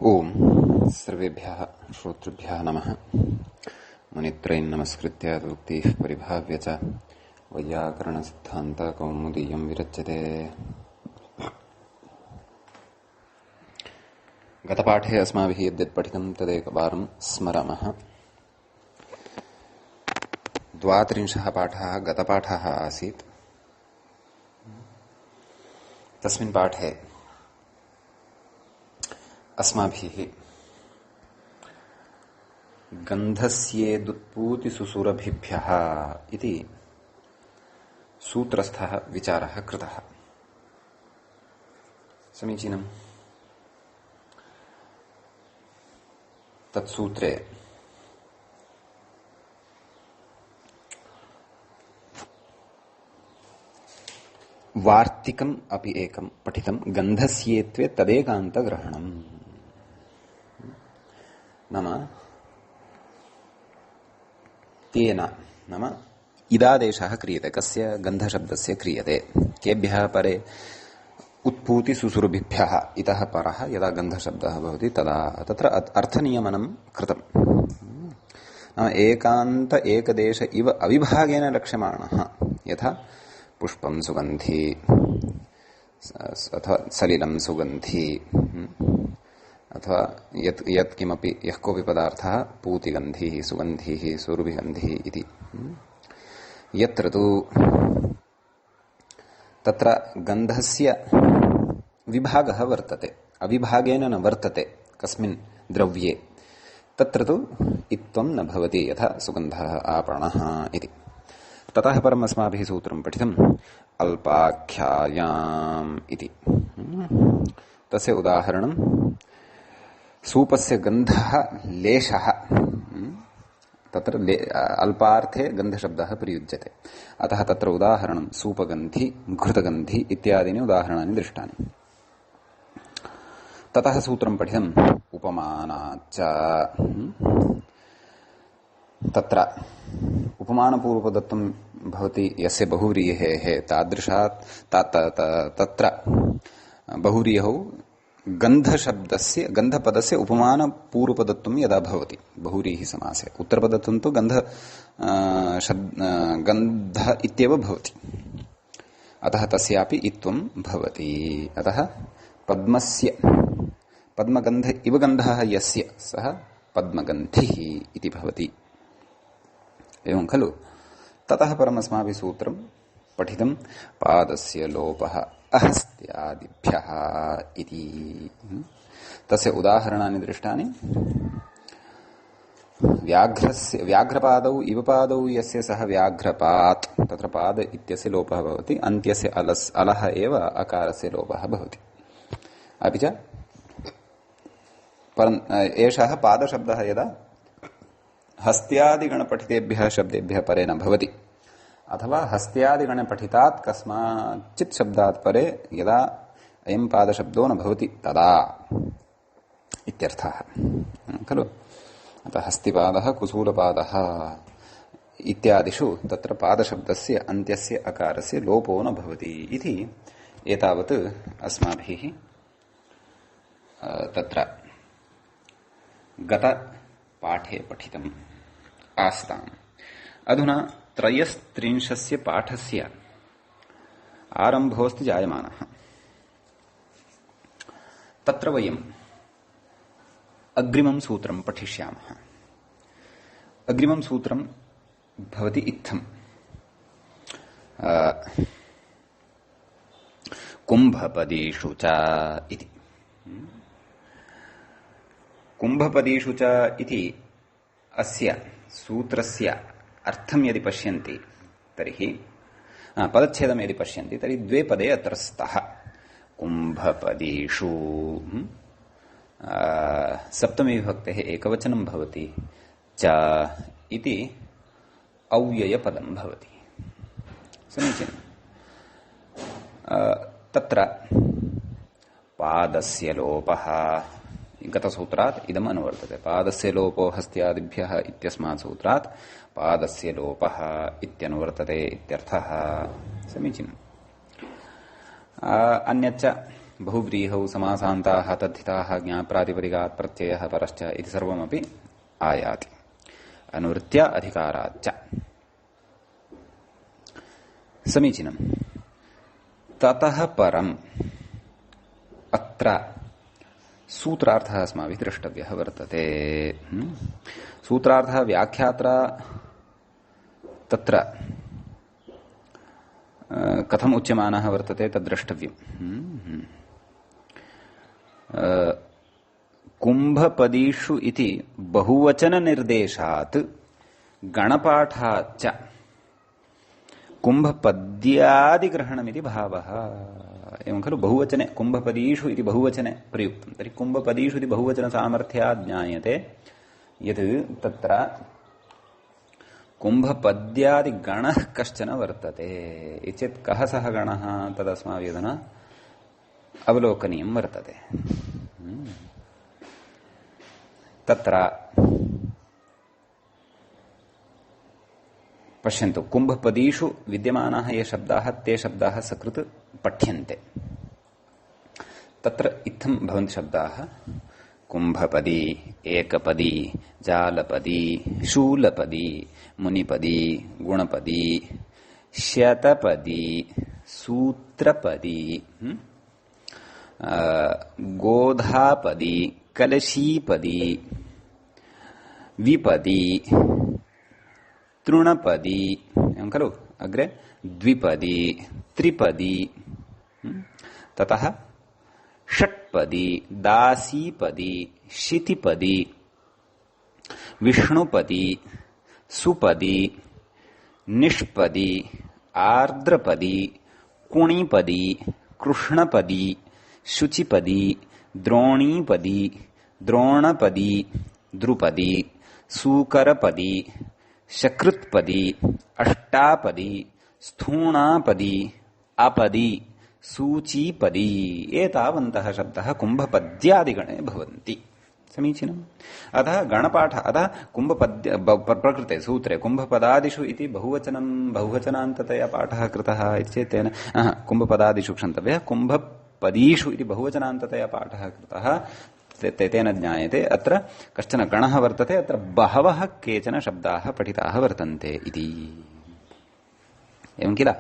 ओम सर्वेभ्यः श्रोतृभ्यः नमः। मुनित्रयं नमस्कृत्य सूक्तिः परिभाव्य च वैयाकरणसिद्धान्तकौमुदीयं विरच्यते। गतपाठे अस्माभिः यद्यत् पठितं तदेकवारं स्मरामः। 32 पाठः गतपाठः आसीत्। तस्मिन् पाठे अस्माभिः गन्धस्येदुत्पूति सुसुरभिभ्यः इति सूत्रस्थः विचारः कृतः। समीचीनम्। तत्सूत्रे वार्तिकम् अपि एकं पठितं। गन्धस्येत्वे तदेकान्तग्रहणम्। नाम तेन नाम इदादेशः क्रियते। कस्य? गन्धशब्दस्य क्रियते। केभ्यः परे? उत्पूति सुसुरभिभ्यः। इतः परः यदा गन्धशब्दः भवति तदा तत्र अर्थनियमनं कृतम्। नाम एकान्त एकदेश इव अविभागेन लक्ष्यमाणः। यथा पुष्पं सुगन्धी अथवा सलिलं सुगन्धी अथवा यत् किमपि यः कोऽपि पदार्थः पूतिगन्धिः सुगन्धिः सुरभिगन्धिः इति। यत्र तु तत्र गन्धस्य विभागः वर्तते, अविभागेन न वर्तते कस्मिन् द्रव्ये, तत्र तु इत्थं न भवति। यथा सुगन्धः आपणः इति। ततः परम् अस्माभिः सूत्रं पठितम् अल्पाख्यायाम् इति। तस्य उदाहरणं सूपस्य गन्धः लेशः। तत्र अल्पार्थे गन्धशब्दः प्रयुज्यते। अतः तत्र उदाहरणं सूपगन्धि घृतगन्धि इत्यादीनि उदाहरणानि दृष्टानि। ततः सूत्रं पठितम् उपमानाच्च। तत्र उपमानपूर्वपदत्वं भवति यस्य बहुव्रीहेः तादृशात् तत्र बहुव्रीहौ गन्धशब्दस्य गन्धपदस्य उपमानपूर्वपदत्वं यदा भवति बहुव्रीहि समासे, उत्तरपदत्वं तु गन्ध इत्येव भवति। अतः तस्यापि इत्वं भवति। अतः पद्मस्य पद्मगन्ध इव गन्धः यस्य सः पद्मगन्धिः इति भवति। एवं खलु। ततः परमस्माभिः सूत्रं पठितं पादस्य लोपः अहस्त्यादिभ्यः इति। तस्य उदाहरणानि दृष्टानि। व्याघ्रपादौ इव पादौ यस्य सः व्याघ्रपात्, तत्र पाद इत्यस्य लोपः भवति। अन्त्यस्य अलः एव अकारस्य लोपः भवति। अपि च एषः पादशब्दः यदा हस्त्यादिगणपठितेभ्यः शब्देभ्यः परे न भवति, अथवा हस्त्यादिगणपठितात् कस्माच्चित् शब्दात् परे यदा अयं पादशब्दो न भवति तदा इत्यर्थः खलु। अतः हस्तिपादः कुसूलपादः इत्यादिषु तत्र पादशब्दस्य अन्त्यस्य अकारस्य लोपो न भवति इति एतावत् अस्माभिः तत्र गतपाठे पठितम् आस्ताम्। अधुना 33 पाठस्य आरम्भोऽस्ति जायमानः। तत्र वयम् अग्रिमं सूत्रं पठिष्यामः। अग्रिमं सूत्रं भवति इत्थम् कुम्भपदीषु च इति। कुम्भपदीषु च इति अस्य सूत्रस्य अर्थं यदि पश्यन्ति तर्हि पदच्छेदं यदि पश्यन्ति तर्हि द्वे पदे अत्र स्तः। कुम्भपदीषु सप्तमी विभक्तेः एकवचनं भवति। च इति अव्ययपदं भवति। समीचीनम्। तत्र पादस्य लोपः गतसूत्रात् इदम् अनुवर्तते। पादस्य लोपो हस्त्यादिभ्यः इत्यस्मात् सूत्रात् पादस्य लोपः इत्यनुवर्तते इत्यर्थः। समीचीनम्। अन्यच्च बहुव्रीहौ समासान्ताः तद्धिताः ज्ञाप्रातिपदिकात् प्रत्ययः परश्च इति सर्वमपि आयाति अनुवृत्त्या अधिकाराच्च समीचीनम् ततः परम् अत्र सूत्रार्थः अस्माभिः द्रष्टव्यः वर्तते सूत्रार्थः व्याख्यात्रा तत्र कथम् उच्यमानः वर्तते तद्द्रष्टव्यम् कुम्भपदीषु इति बहुवचननिर्देशात् गणपाठाच्च कुम्भपद्यादिग्रहणमिति भावः एवं खलु बहुवचने कुम्भपदीषु इति बहुवचने प्रयुक्तं तर्हि कुम्भपदीषु इति बहुवचनसामर्थ्यात् ज्ञायते यत् तत्र कुम्भपद्यादिगणः कश्चन वर्तते इत्येतत् कः सः गणः तदस्माभिरधुना अवलोकनीयं वर्तते तत्र पश्यन्तु कुम्भपदीषु विद्यमानाः ये शब्दाः ते शब्दाः सकृत् पठ्यन्ते तत्र इत्थं भवन्ति शब्दाः कुम्भपदी एकपदी जालपदी शूलपदी मुनिपदी गुणपदी शतपदी सूत्रपदी गोधापदी कलशीपदी विपदी तृणपदी एवं खलु अग्रे द्विपदी त्रिपदी ततः षट्पदी दासीपदी शितिपदी विष्णुपदी सुपदी निष्पदी आर्द्रपदी कुणिपदी कृष्णपदी शुचिपदी द्रोणीपदी द्रोणपदी द्रुपदी सूकरपदी शकृत्पदी अष्टापदी स्थूणापदी अपदी सूचीपदी एतावन्तः शब्दः कुम्भपद्यादिगणे भवन्ति समीचीनम् अतः गणपाठः अतः कुम्भपद्य प्रकृते सूत्रे कुम्भपदादिषु इति बहुवचनं बहुवचनान्ततया पाठः कृतः इति चेत् तेन कुम्भपदादिषु क्षन्तव्यः कुम्भपदीषु इति बहुवचनान्ततया पाठः कृतः तेन ज्ञायते अत्र कश्चन गणः वर्तते अत्र बहवः केचन शब्दाः पठिताः वर्तन्ते इति एवं किल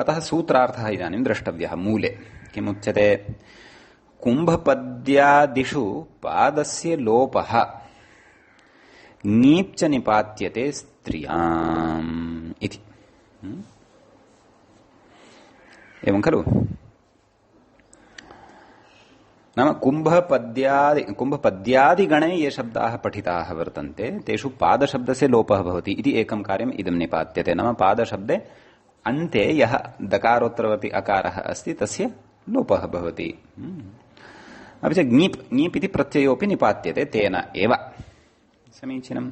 अतः सूत्रार्थः इदानीं द्रष्टव्यः मूले किमुच्यते कुम्भपद्यादिषु पादस्य लोपः ङीप् च निपात्यते स्त्रियाम् इति एवं खलु नाम कुम्भपद्यादिगणे ये शब्दाः पठिताः वर्तन्ते तेषु पादशब्दस्य लोपः भवति इति एकं कार्यम् इदं निपात्यते नाम पादशब्दे अन्ते यः दकारोत्तरवर्ती अकारः अस्ति तस्य लोपः भवति अपि च ङीप् इति प्रत्ययोऽपि निपात्यते तेन एव समीचीनम्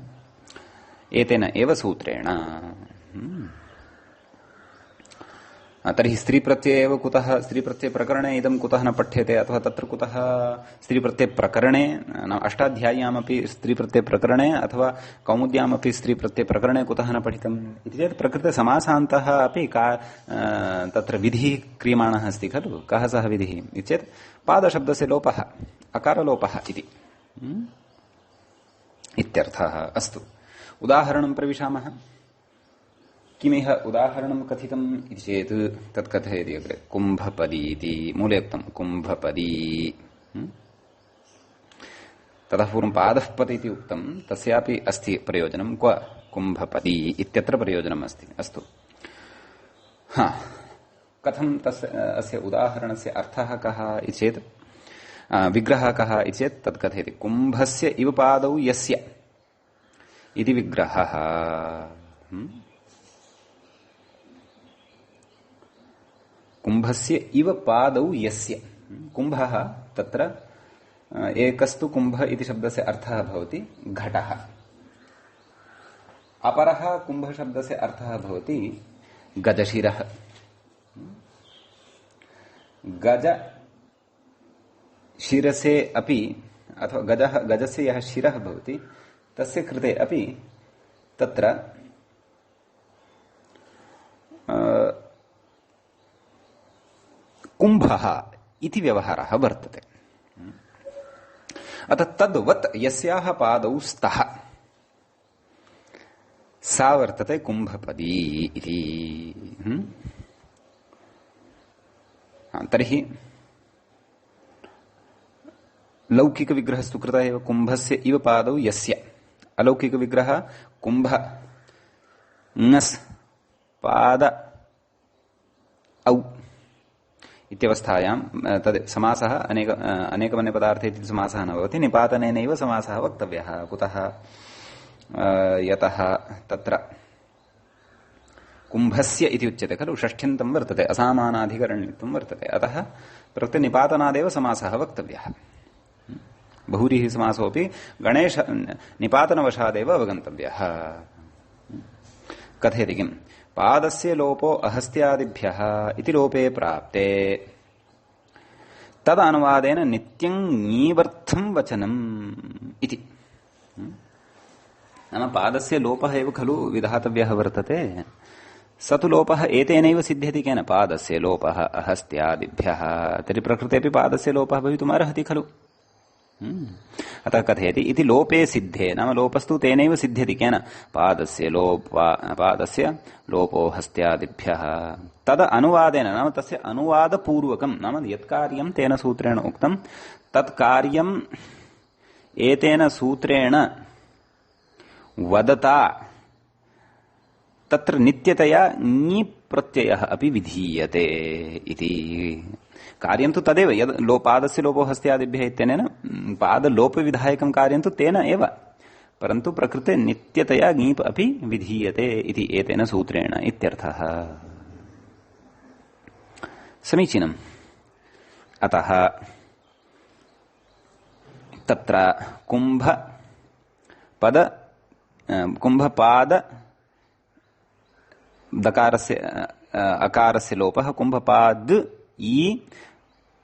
एतेन एव सूत्रेण तर्हि स्त्रीप्रत्यय एव कुतः स्त्रीप्रत्ययप्रकरणे इदं कुतः न पठ्यते अथवा तत्र कुतः स्त्रीप्रत्ययप्रकरणे अष्टाध्याय्यामपि स्त्रीप्रत्ययप्रकरणे अथवा कौमुद्यामपि स्त्रीप्रत्ययप्रकरणे कुतः न पठितम् इति चेत् प्रकृते समासान्तः अपि तत्र विधिः क्रियमाणः अस्ति खलु कः सः विधिः इति चेत् पादशब्दस्य लोपः अकारलोपः इति इत्यर्थः अस्तु उदाहरणं प्रविशामः किमिह उदाहरणं कथितम् इति चेत् तत् कथयति अग्रे कुम्भपदी इति मूले उक्तं कुम्भपदी ततः पूर्वं पादः पत् इति उक्तं तस्यापि अस्ति प्रयोजनं क्व कुम्भपदी इत्यत्र प्रयोजनम् अस्ति अस्तु कथं अस्य उदाहरणस्य अर्थः कः इति चेत् विग्रहः कः इति चेत् तत् कथयति कुम्भस्य इव पादौ यस्य इति विग्रहः कुम्भस्य इव पादौ यस्य कुम्भः तत्र एकस्तु कुम्भ इति शब्दस्य अर्थः भवति घटः अपरः कुम्भशब्दस्य अर्थः भवति गजशिरः गज शिरसे अपि अथवा गजस्य यः शिरः भवति तस्य कृते अपि तत्र कुम्भः इति व्यवहारः वर्तते। अतः तद्वत् यस्याः पादौ स्तः सा वर्तते कुम्भपदी इति। तर्हि लौकिकविग्रहस्तु कृतः एव कुम्भस्य इव पादौ यस्य, अलौकिकविग्रहः कुम्भ ङस् पाद औ इत्यवस्थायां तद् समासः अनेकवन्यपदार्थे इति समासः न भवति, निपातनेनैव समासः वक्तव्यः। कुतः? यतः तत्र कुम्भस्य इति उच्यते खलु, षष्ठ्यन्तं वर्तते, असामानाधिकरण्यत्वं वर्तते, अतः प्रकृते निपातनादेव समासः वक्तव्यः। बहुव्रीहि समासोऽपि गणेश निपातनवशादेव अवगन्तव्यः। कथयति किम्? पादस्य लोपो अहस्त्यादिभ्यः इति लोपे प्राप्ते तदनुवादेन नित्यं ङीवर्थं वचनम् इति। नाम पादस्य लोपः एव खलु विधातव्यः वर्तते। स तु लोपः एतेनैव सिद्ध्यति केन? पादस्य लोपः अहस्त्यादिभ्यः। तर्हि प्रकृतेऽपि पादस्य लोपः भवितुमर्हति खलु। अतः कथयति इति लोपे सिद्धे, नाम लोपस्तु तेनैव सिद्ध्यति केन? पादस्य लोपो हस्त्यादिभ्यः। तद अनुवादेन, नाम तस्य अनुवादपूर्वकं, नाम यत्कार्यं तेन सूत्रेण उक्तं तत्कार्यम् एतेन सूत्रेण वदता तत्र नित्यतया ङी प्रत्ययः अपि विधीयते इति। कार्यं तु तदेव, यद् पादस्य लोपो हस्त्यादिभ्यः इत्यनेन पादलोपविधायकं कार्यं तु तेन एव, परन्तु प्रकृते नित्यतया ङीप् अपि विधीयते इति एतेन सूत्रेण इत्यर्थः। समीचीनम्। अतः तत्र कुम्भपाद दकारस्य अकारस्य लोपः कुम्भपाद ई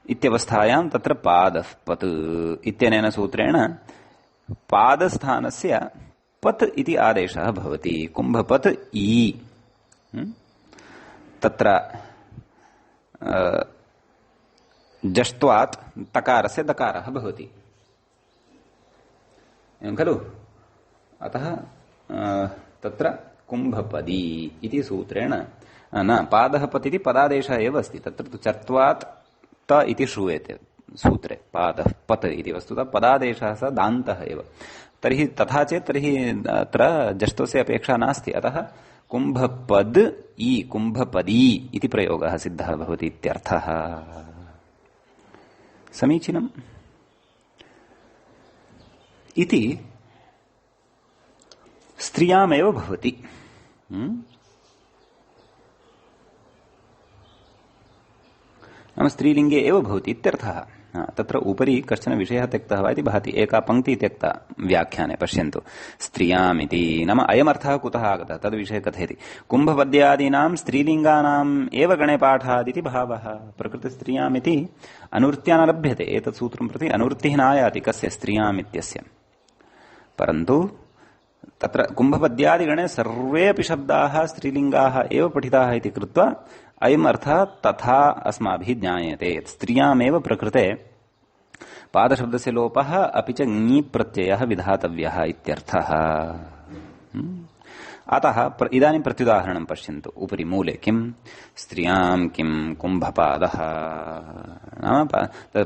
इत्यवस्थायां तत्र पादः पत् इत्यनेन सूत्रेण पादस्थानस्य पत् इति आदेशः भवति। कुम्भपत् ई तत्र जष्ट्वात् तकारस्य दकारः भवति खलु। अतः तत्र कुम्भपदी इति सूत्रेण न पादः पत् इति पदादेशः एव अस्ति। तत्र तु चर्त्वात् त इति श्रूयते सूत्रे, पादः पत् इति वस्तुतः पदादेशः स दान्तः एव। तर्हि तथा चेत् तर्हि अत्र जष्टोस्य अपेक्षा नास्ति। अतः कुम्भपद् ई कुम्भपदी इति प्रयोगः सिद्धः भवति इत्यर्थः। समीचीनम्। इति स्त्रियामेव भवति। नाम स्त्रीलिङ्गे एव भवति इत्यर्थः। तत्र उपरि कश्चन विषयः त्यक्तः वा इति भाति। एका पङ्क्तिः त्यक्ता व्याख्याने, पश्यन्तु। स्त्रियामिति नाम अयमर्थः कुतः आगतः तद्विषये कथयति। कुम्भपद्यादीनां स्त्रीलिङ्गानाम् एव गणे पाठादिति भावः। प्रकृतस्त्रियामिति अनुवृत्त्या न लभ्यते। एतत् सूत्रं प्रति अनुवृत्तिः नायाति कस्य? स्त्रियामित्यस्य। परन्तु तत्र कुम्भपद्यादिगणे सर्वेऽपि शब्दाः स्त्रीलिङ्गाः एव पठिताः इति कृत्वा अयम् अर्थः तथा अस्माभिः ज्ञायते। स्त्रियामेव प्रकृते पादशब्दस्य लोपः अपि च ङी प्रत्ययः विधातव्यः इत्यर्थः। अतः इदानीं प्रत्युदाहरणं पश्यन्तु। उपरि मूले किम्? स्त्रियां किम् कुम्भपादः। नाम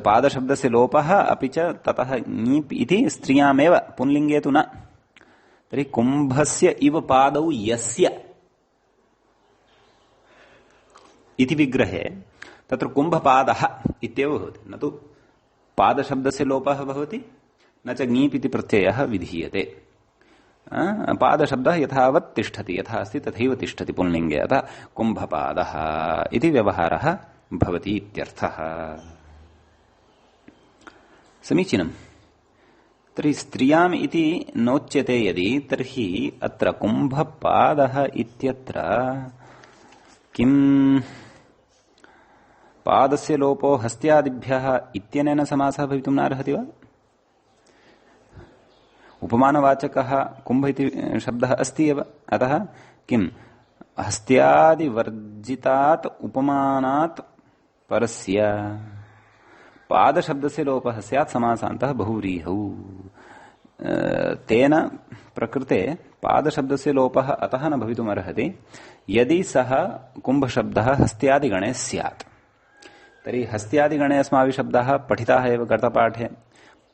पादशब्दस्य लोपः अपि च ततः ङीप् इति स्त्रियामेव, पुंलिङ्गे तु न। तर्हि कुम्भस्य इव पादौ यस्य इति विग्रहे तत्र कुम्भपादः इत्येव भवति, न तु पादशब्दस्य लोपः भवति, न च ङीप् इति प्रत्ययः विधीयते। पादशब्दः यथावत् तिष्ठति, यथा अस्ति तथैव तिष्ठति पुंलिङ्गे। अतः कुम्भपादः इति व्यवहारः भवति इत्यर्थः। समीचीनम्। तर्हि स्त्रियाम् इति नोच्यते यदि, तर्हि अत्र कुम्भपादः इत्यत्र किम्? पादस्य लोपो हस्त्यादिभ्यः इत्यनेन समासः भवितुं नार्हति वा? उपमानवाचकः कुम्भ इति शब्दः अस्ति एव। अतः किम्? हस्त्यादिवर्जितात् उपमानात् परस्य पादशब्दस्य लोपः स्यात् समासान्तः बहुव्रीहौ। तेन प्रकृते पादशब्दस्य लोपः अतः न भवितुमर्हति यदि सः कुम्भशब्दः हस्त्यादिगणे स्यात्। तर्हि हस्त्यादिगणे अस्माभिः शब्दाः पठिताः एव गतपाठे।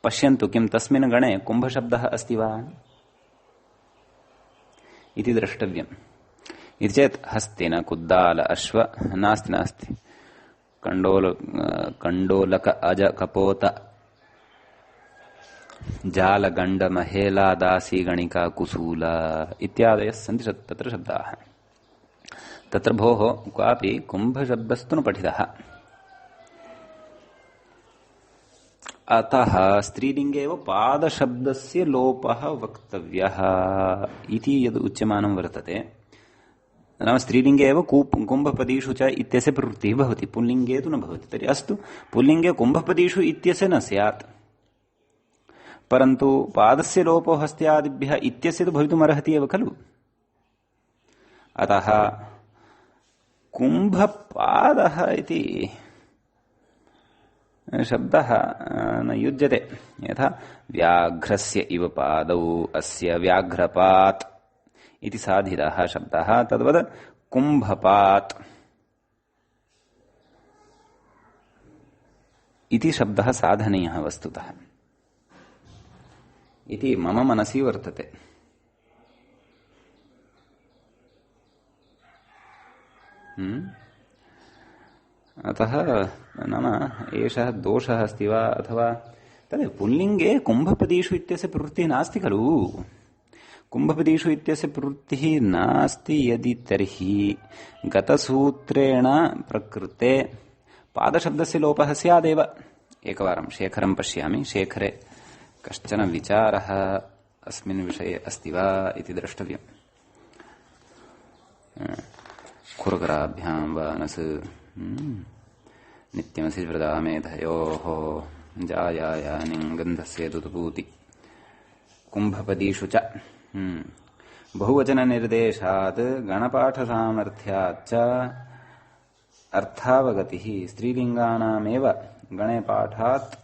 पश्यन्तु किं तस्मिन् गणे कुम्भशब्दः अस्ति वा इति द्रष्टव्यम्। इति चेत् हस्तिन कुद्दाल अश्व नास्ति नास्ति। कंडोलक अज कपोत जाल गंड महेला दासी गणिका कुसूला इत्यादयः सन्ति तत्र शब्दाः। तत्र भोः क्वापि कुम्भशब्दस्तु न पठितः। अतः स्त्रीलिङ्गे एव पादशब्दस्य लोपः वक्तव्यः इति यद् उच्यमानं वर्तते। नाम स्त्रीलिङ्गे एव कुम्भपदीषु च इत्यस्य प्रवृत्तिः भवति, पुल्लिङ्गे तु न भवति। तर्हि अस्तु, पुल्लिङ्गे कुम्भपदीषु इत्यस्य न स्यात्, परन्तु पादस्य लोपो हस्त्यादिभ्यः इत्यस्य तु भवितुमर्हति एव खलु। अतः कुम्भपादः इति शब्दः न युज्यते। यथा व्याघ्रस्य इव पादौ अस्य व्याघ्रपात् इति साधितः शब्दः, तद्वत् कुम्भपात् इति शब्दः साधनीयः वस्तुतः इति मम मनसि वर्तते। अतः नाम एषः दोषः अस्ति वा अथवा तद् पुल्लिङ्गे कुम्भपदीषु इत्यस्य प्रवृत्तिः नास्ति खलु। कुम्भपदीषु इत्यस्य प्रवृत्तिः नास्ति यदि तर्हि गतसूत्रेण प्रकृते पादशब्दस्य लोपः स्यादेव। एकवारं शेखरं पश्यामि, शेखरे कश्चन विचारः अस्मिन् विषये अस्ति वा इति द्रष्टव्यम्। खुरकराभ्यां वानस् नित्यमसि व्रता मेधयोः जायायानिं गन्धस्य दुतपूति कुम्भपदीषु च बहुवचननिर्देशात् गणपाठसामर्थ्याच्च अर्थावगतिः स्त्रीलिङ्गानामेव गणे पाठात्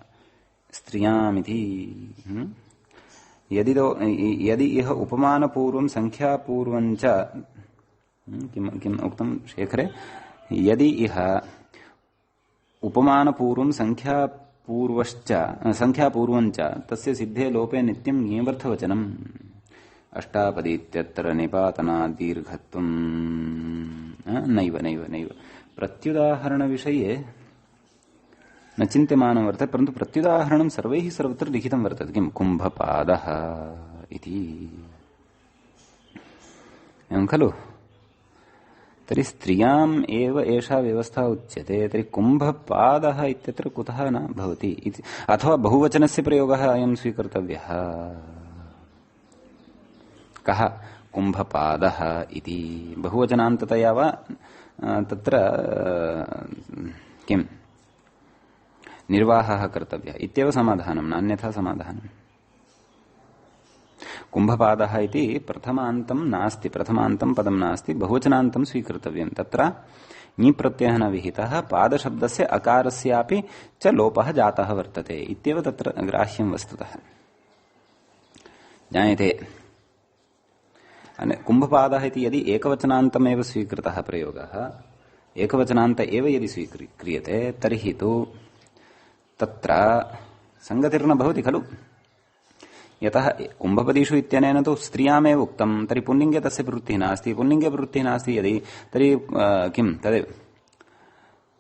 स्त्रियामिति। यदि इह उपमानपूर्वं संख्यापूर्वं च किम् उक्तं शेखरे, यदि इह उपमानपूर्वं संख्यापूर्वं च तस्य सिद्धे लोपे नित्यं ज्ञेयर्थवचनम् अष्टापदीत्यत्र निपातना दीर्घत्वं नैव नैव नैव प्रत्युदाहरणविषये न चिन्त्यमानं वर्तते, परन्तु प्रत्युदाहरणं सर्वैः सर्वत्र लिखितं वर्तते। किं कुम्भपादः इति एवं खलु। तर्हि स्त्रियाम् एव एषा व्यवस्था उच्यते, तर्हि कुम्भपादः इत्यत्र कुतः न भवति इति, अथवा बहुवचनस्य प्रयोगः अयं स्वीकर्तव्यः। कः कुम्भपादः इति बहुवचनान्ततया वा तत्र किम् निर्वाहः कर्तव्यः इत्येव समाधानं, नान्यथा समाधानम्। कुम्भपादः इति प्रथमान्तं नास्ति, प्रथमान्तं पदं नास्ति, बहुवचनान्तं स्वीकर्तव्यं। तत्र ञि प्रत्ययः न विहितः, पादशब्दस्य अकारस्यापि च लोपः जातः वर्तते इत्येव तत्र ग्राह्यं वस्तुतः ज्ञायते। कुम्भपादः इति यदि एकवचनान्तमेव स्वीकृतः प्रयोगः, एकवचनान्त एव यदि स्वीक्रियते तर्हि तु तत्र सङ्गतिर्न भवति खलु। यतः कुम्भपदीषु इत्यनेन तु स्त्रियामेव उक्तं, तर्हि पुल्लिङ्गे तस्य प्रवृत्तिः नास्ति। पुल्लिङ्गे प्रवृत्तिः नास्ति यदि, तर्हि किं तदेव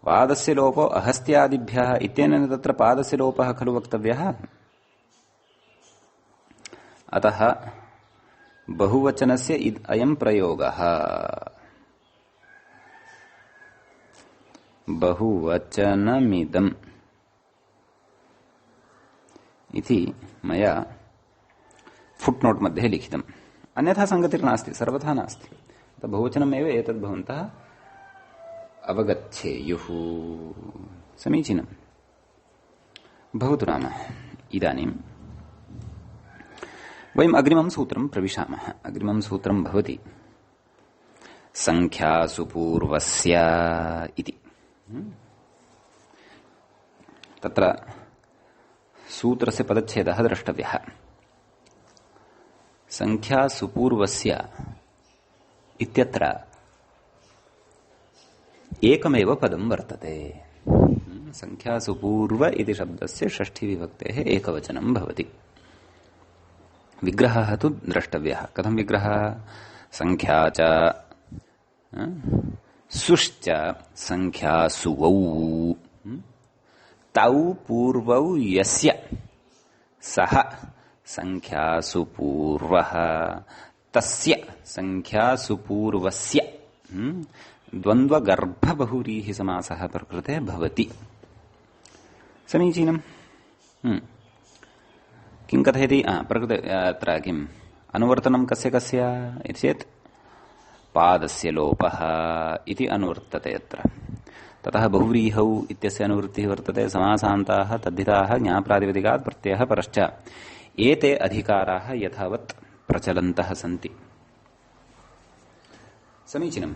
पादस्य लोपो अहस्त्यादिभ्यः इत्यनेन तत्र पादस्य लोपः खलु वक्तव्यः। अतः बहुवचनस्य अयं प्रयोगः, बहुवचनमिदम् इति मया फुट्नोट् मध्ये लिखितम्। अन्यथा सङ्गतिर्नास्ति, सर्वथा नास्ति। बहुवचनमेव एतद् भवन्तः अवगच्छेयुः। समीचीनम्। भवतु नाम इदानीं वयम् अग्रिमं सूत्रं प्रविशामः। अग्रिमं सूत्रं भवति संख्यासु पूर्वस्य इति। तत्र सूत्रस्य पदच्छेदः द्रष्टव्यः। संख्यासुपूर्वस्य इत्यत्र एकमेव पदं वर्तते। संख्यासुपूर्व इति शब्दस्य षष्ठीविभक्तेः एकवचनं भवति। विग्रहः तु द्रष्टव्यः। कथं विग्रहः? संख्या च सुश्च संख्यासुवौ तौ पूर्वौ यस्य सः संख्यासुपूर्वः तस्य संख्यासुपूर्वस्य द्वन्द्वगर्भबहुव्रीहि समासः प्रकृते भवति। समीचीनम्। किं कथयति? प्रकृते अत्र किम् अनुवर्तनं कस्य कस्य इति चेत् पादस्य लोपः इति अनुवर्तते अत्र। ततः बहुव्रीहौ इत्यस्य अनुवृत्तिः वर्तते। समासान्ताः तद्धिताः ज्ञाप्रातिपदिकात् प्रत्ययः परश्च एते अधिकाराः यथावत् प्रचलन्तः सन्ति। समीचीनम्।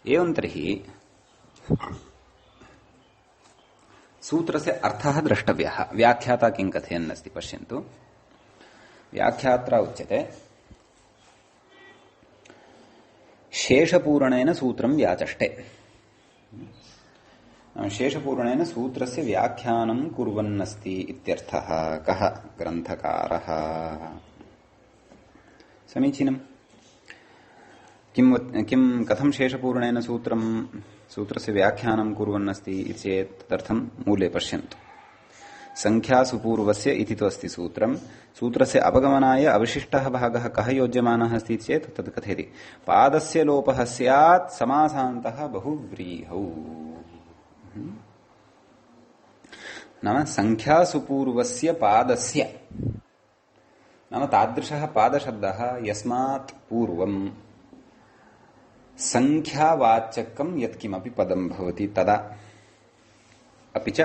एवं तर्हि सूत्रस्य अर्थः द्रष्टव्यः। व्याख्याता किं कथयन् अस्ति पश्यन्तु। व्याख्यात्रा उच्यते शेषपूरणेन सूत्रं व्याचष्टे। शेषपूरणेन सूत्रस्य व्याख्यानं कुर्वन्नस्ति इत्यर्थः। कः? ग्रन्थकारः। समीचीनम्। किं कथं शेषपूरणेन सूत्रस्य व्याख्यानं कुर्वन्नस्ति इति चेत् तदर्थं मूले पश्यन्तु। संख्यासुपूर्वस्य इति तु अस्ति सूत्रं। सूत्रस्य अपगमनाय अवशिष्टः भागः कः योज्यमानः अस्ति चेत् तद् कथयति पादस्य लोपः स्यात् समासान्तः बहुव्रीहौ। नाम संख्यासुपूर्वस्य पादस्य नाम तादृशः पादशब्दः यस्मात् पूर्वं संख्यावाचकं यत्किमपि पदं भवति तदा, अपि च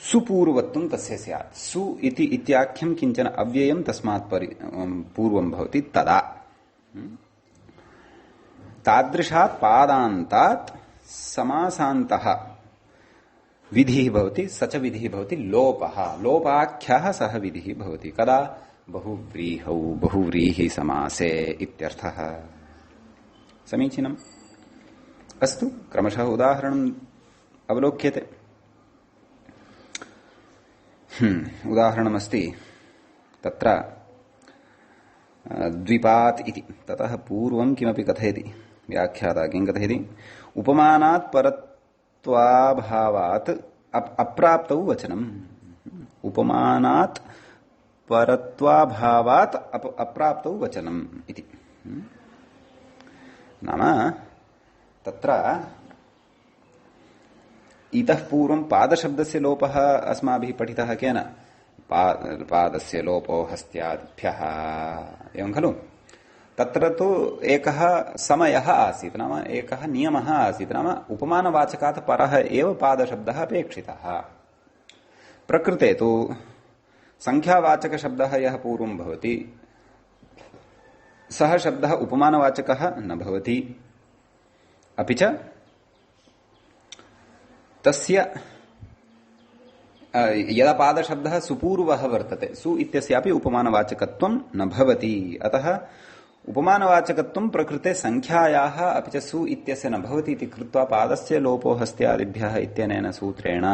सुपूर्वत्वं तस्य स्यात्। सु इति इत्याख्यं किञ्चन अव्ययं तस्मात् पूर्वं भवति तदा तादृशात् पादान्तात् समासान्तः विधिः भवति। स च विधिः भवति लोपः। लोपाख्यः सः विधिः भवति। कदा? बहुव्रीहौ बहुव्रीहि समासे इत्यर्थः। समीचीनम्। अस्तु, क्रमशः उदाहरणम् अवलोक्यते। उदाहरणमस्ति तत्र द्विपात् इति। ततः पूर्वं किमपि कथयति व्याख्याता। किं कथयति? उपमानात् परत्वाभावात् अप्राप्तौ वचनम्। उपमानात् परत्वाभावात् अप्राप्तौ वचनम् इति। नाम तत्र इतः पूर्वं पादशब्दस्य लोपः अस्माभिः पठितः केन? पादस्य लोपो हस्त्यादिभ्यः, एवं खलु? तत्र तु एकः समयः आसीत्, नाम एकः नियमः आसीत्। नाम उपमानवाचकात् परः एव पादशब्दः अपेक्षितः। प्रकृते तु संख्यावाचकशब्दः यः पूर्वं भवति सः शब्दः उपमानवाचकः न भवति। अपि च तस्य यदा पादशब्दः सुपूर्वः वर्तते, सु इत्यस्यापि उपमानवाचकत्वं न भवति। अतः उपमानवाचकत्वं प्रकृते संख्यायाः अपि च सु इत्यस्य न भवति इति कृत्वा पादस्य लोपो हस्त्यादिभ्यः इत्यनेन सूत्रेण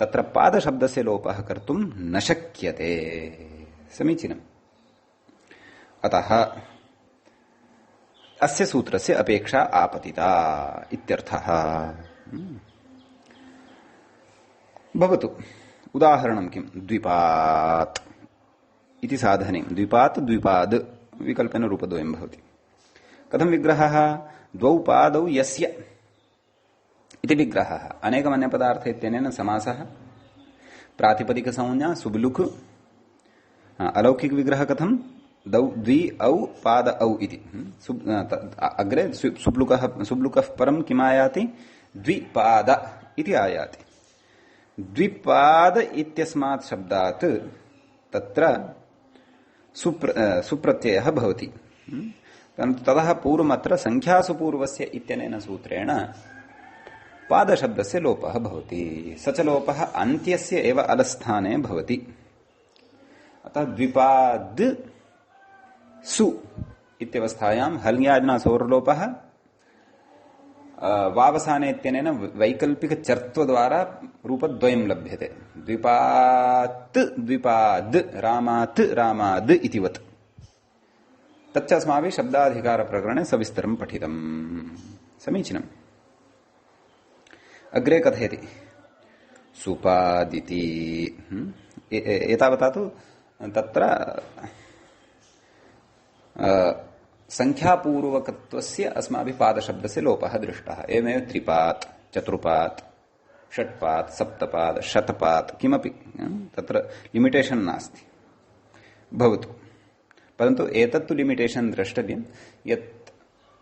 तत्र पादशब्दस्य लोपः कर्तुं न शक्यते। समीचीनम्। अतः अस्य सूत्रस्य अपेक्षा आपतिता इत्यर्थः। भवतु। उदाहरणं किं? द्विपात् इति साधने द्विपात् द्विपाद् विकल्पेन रूपद्वयं भवति। कथं विग्रहः? द्वौ पादौ यस्य इति विग्रहः। अनेकमन्यपदार्थ इत्यनेन समासः, प्रातिपदिकसंज्ञा सुब्लुक्। अलौकिक विग्रह कथं? द्वि औ पाद औ इति। अग्रे सुब्लुकः परं किम् आयाति? द्विपाद इति आयाति। द्विपाद इत्यस्मात् शब्दात् तत्र सुप्रत्ययः भवति। ततः पूर्वमत्र संख्यासुपूर्वस्य इत्यनेन सूत्रेण पादशब्दस्य लोपः भवति। स च लोपः अन्त्यस्य एव अलस्थाने भवति। अतः द्विपाद सु इत्यवस्थायां हल्ङ्यादिनासोर्लोपः वावसाने इत्यनेन वैकल्पिकचर्त्वद्वारा रूपद्वयं लभ्यते। द्विपात् द्विपाद रामात् रामाद् इतिवत्। तच्च अस्माभिः शब्दाधिकारप्रकरणे सविस्तरं पठितम्। समीचीनम्। अग्रे कथयति सुपादिति। एतावता तु तत्र संख्यापूर्वकत्वस्य अस्माभिः पादशब्दस्य लोपः दृष्टः। एवमेव त्रिपात्, चतुर्पात्, षट्पात्, सप्तपात्, शतपात् किमपि तत्र लिमिटेशन् नास्ति। भवतु, परन्तु एतत्तु लिमिटेशन् द्रष्टव्यं यत्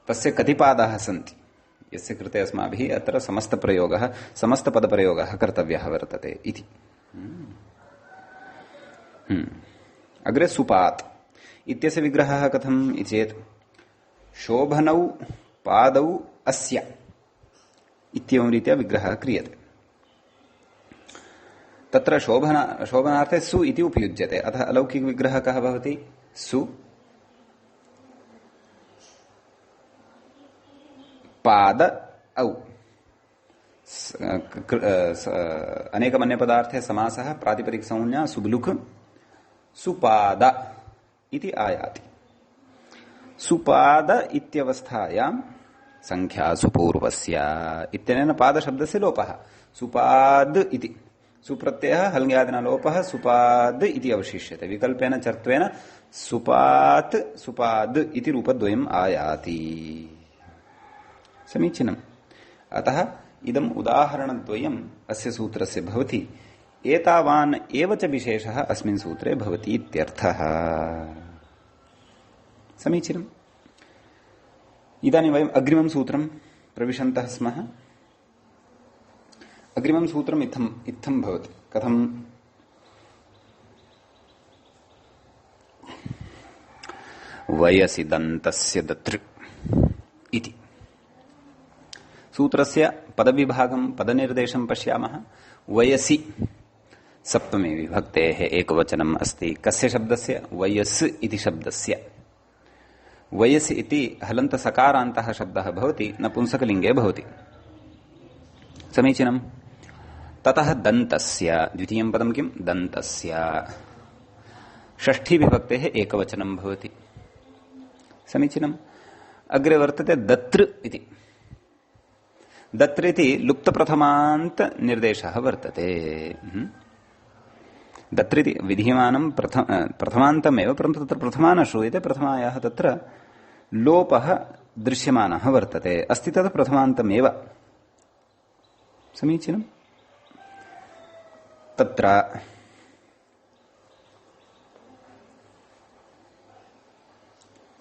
तस्य कति पादाः सन्ति, यस्य कृते अस्माभिः अत्र समस्तप्रयोगः, समस्तपदप्रयोगः कर्तव्यः वर्तते इति। अग्रे सुपात् इत्यस्य विग्रहः कथम् इति चेत् शोभनौ पादौ अस्य इत्येवं रीत्या विग्रहः क्रियते। तत्र शोभनार्थे सु इति उपयुज्यते। अतः अलौकिकविग्रहः कः भवति? सु पाद औ। अनेकमन्यपदार्थे समासः प्रातिपदिकसंज्ञा सुब्लुक् सुपाद इति आयाति। सुपाद इत्यवस्थायां संख्यासु पूर्वस्य इत्यनेन पादशब्दस्य लोपः। सुपाद इति सुप्रत्ययः हल्ङ्यादिना लोपः सुपाद इति अवशिष्यते। विकल्पेन चर्त्वेन सुपात् सुपाद इति रूपद्वयम् आयाति। समीचीनम्। अतः इदम् उदाहरणद्वयम् अस्य सूत्रस्य भवति। एतावान् एव च विशेषः अस्मिन् सूत्रे भवति इत्यर्थः। समीचीनम्। इदानीं वयम् अग्रिमं सूत्रं प्रविशन्तः स्मः। अग्रिमं सूत्रम् इत्थं भवति। कथम्? वयसि दन्तस्य दतृ इति सूत्रस्य पदविभागं पदनिर्देशं पश्यामः। वयसि सप्तमी विभक्तेः एकवचनम् अस्ति। कस्य शब्दस्य? वयस् इति शब्दस्य। वयस् इति हलन्तसकारान्तः शब्दः भवति, नपुंसकलिङ्गे भवति। समीचीनम्। ततः दन्तस्य द्वितीयं पदं किं? दन्तस्य। षष्ठी विभक्तेः एकवचनं भवति। समीचीनम्। अग्रे वर्तते दतृ इति। दतृ इति लुप्तप्रथमान्त निर्देशः वर्तते। दतृ इति विधीयमानं प्रथमान्तमेव, परन्तु तत्र प्रथमा न श्रूयते। प्रथमायाः तत्र लोपः दृश्यमानः वर्तते। अस्ति तत् प्रथमान्तमेव। समीचीनम्। तत्र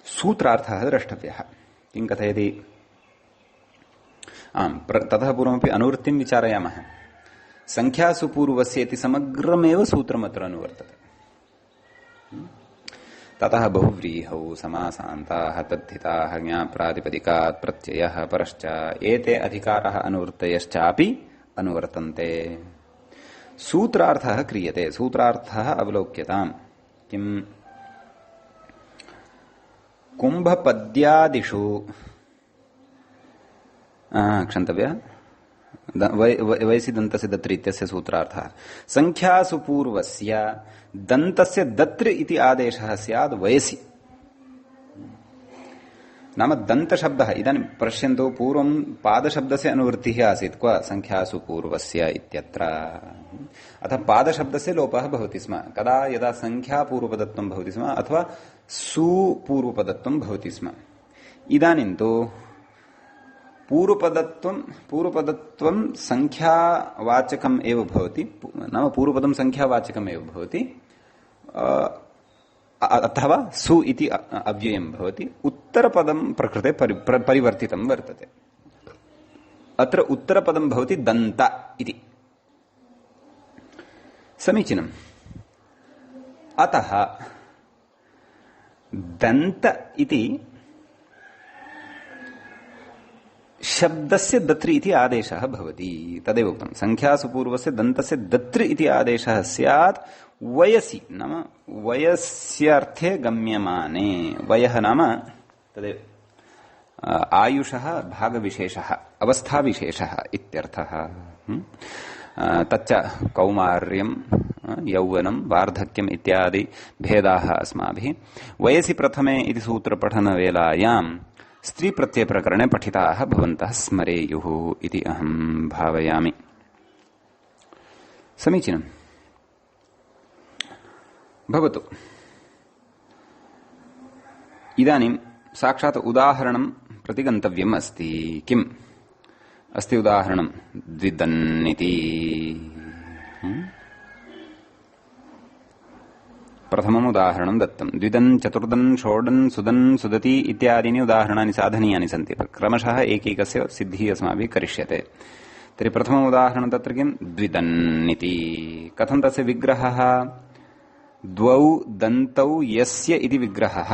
सूत्रार्थः द्रष्टव्यः। किं कथयति? ततः पूर्वमपि अनुवृत्तिं विचारयामः। संख्यासु पूर्वस्य इति समग्रमेव सूत्रमत्र अनुवर्तते। ततः बहुव्रीहौ समासान्ताः तद्धिताः ज्ञाप्रातिपदिकात् प्रत्ययः परश्च एते अधिकाराः अनुवृत्तयश्चापि अनुवर्तन्ते। सूत्रार्थः क्रियते। सूत्रार्थः अवलोक्यताम्। किम्? कुम्भपद्यादिषु क्षन्तव्यः वयसि दन्तस्य दत्र इत्यस्य सूत्रार्थः संख्यासु पूर्वस्य दन्तस्य दत्र इति आदेशः स्यात् वयसि। नाम दन्तशब्दः इदानीं पश्यन्तु, पूर्वं पादशब्दस्य अनुवृत्तिः आसीत् क्व? संख्यासु पूर्वस्य इत्यत्र। अतः पादशब्दस्य लोपः भवति स्म कदा? यदा संख्यापूर्वपदत्वं भवति स्म अथवा सुपूर्वपदत्वं भवति स्म। इदानीं तु पूर्वपदत्वं संख्यावाचकम् एव भवति, नाम पूर्वपदं संख्यावाचकम् एव भवति, अथवा सु इति अव्ययं भवति। उत्तरपदं प्रकृते परिवर्तितं वर्तते। अत्र उत्तरपदं भवति दन्त इति। समीचीनम्। अतः दन्त इति शब्दस्य दत्रि इति आदेशः भवति तदेव उक्तं संख्यासु पूर्वस्य दन्तस्य दत्रि इति आदेशः स्यात् वयसि नाम वयस्यर्थे गम्यमाने वयः नाम तदेव आयुषः भागविशेषः अवस्थाविशेषः इत्यर्थः तच्च कौमार्यं यौवनं वार्धक्यम् इत्यादि भेदाः अस्माभिः वयसि प्रथमे इति सूत्रपठनवेलायां स्त्रीप्रत्ययप्रकरणे पठिताः भवन्तः स्मरेयुः इति अहं भावयामि। समीचीनम्। भवतु इदानीं साक्षात् उदाहरणं प्रति गन्तव्यम् अस्ति। किम् अस्ति उदाहरणं? द्विदन्निति। प्रथमम् उदाहरणं दत्तं। द्विदन् चतुर्दन् षोडन् सुदन् सुदति इत्यादीनि उदाहरणानि साधनीयानि सन्ति। क्रमशः एकैकस्य सिद्धिः अस्माभिः करिष्यते। तर्हि प्रथमम् उदाहरणं तत्र किं? द्विदन्निति। कथं तस्य विग्रहः? द्वौ दन्तौ यस्य इति विग्रहः।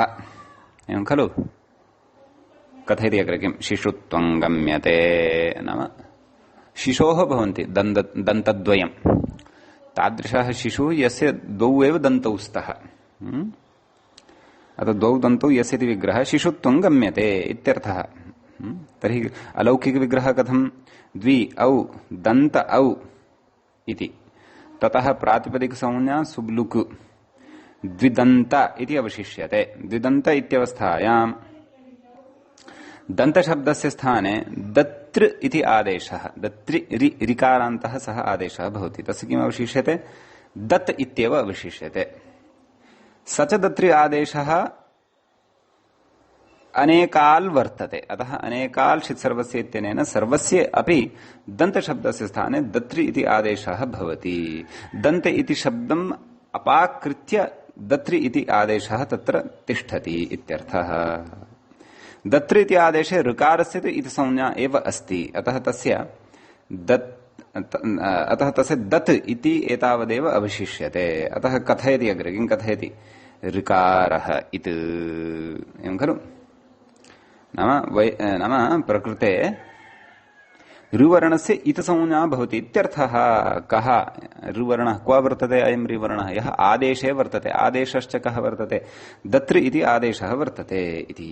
एवं खलु? कथयति अग्रे किं? शिशुत्वं गम्यते नाम शिशोः भवन्ति दन्तद्वयम् तादृशः शिशुः यस्य द्वौ एव दन्तौ स्तः अतः द्वौ दन्तौ यस्य इति विग्रहः शिशुत्वं गम्यते इत्यर्थः। तर्हि अलौकिकविग्रहः कथं? द्वि औ दन्त औ इति ततः प्रातिपदिकसंज्ञा सुब्लुक् द्विदन्त इति अवशिष्यते। द्विदन्त इत्यवस्थायां दन्तशब्दस्य स्थाने दत्र इति आदेशः दत्रि ऋकारान्तः सः आदेशः भवति। तस्य किम् अवशिष्यते? दत् इत्येव अवशिष्यते। स च दत्रि आदेशः अनेकाल् वर्तते। अतः अनेकाल् षित्सर्वस्य इत्यनेन सर्वस्य अपि दन्तशब्दस्य स्थाने दत्रि इति आदेशः भवति। दन्त इति शब्दम् अपाकृत्य दत्रि इति आदेशः तत्र तिष्ठति इत्यर्थः। दत्रि इति आदेशे ऋकारस्य इति संज्ञा एव अस्ति। अतः तस्य दत् इति एतावदेव अवशिष्यते। अतः कथयति अग्रे किं कथयति? ऋकारः इति। एवं खलु? नाम प्रकृते ऋवर्णस्य इत संज्ञा भवति इत्यर्थः। कः ऋवर्णः? क्व वर्तते अयं ऋवर्णः? यः आदेशे वर्तते। आदेशश्च कः वर्तते? दत्रि इति आदेशः वर्तते इति।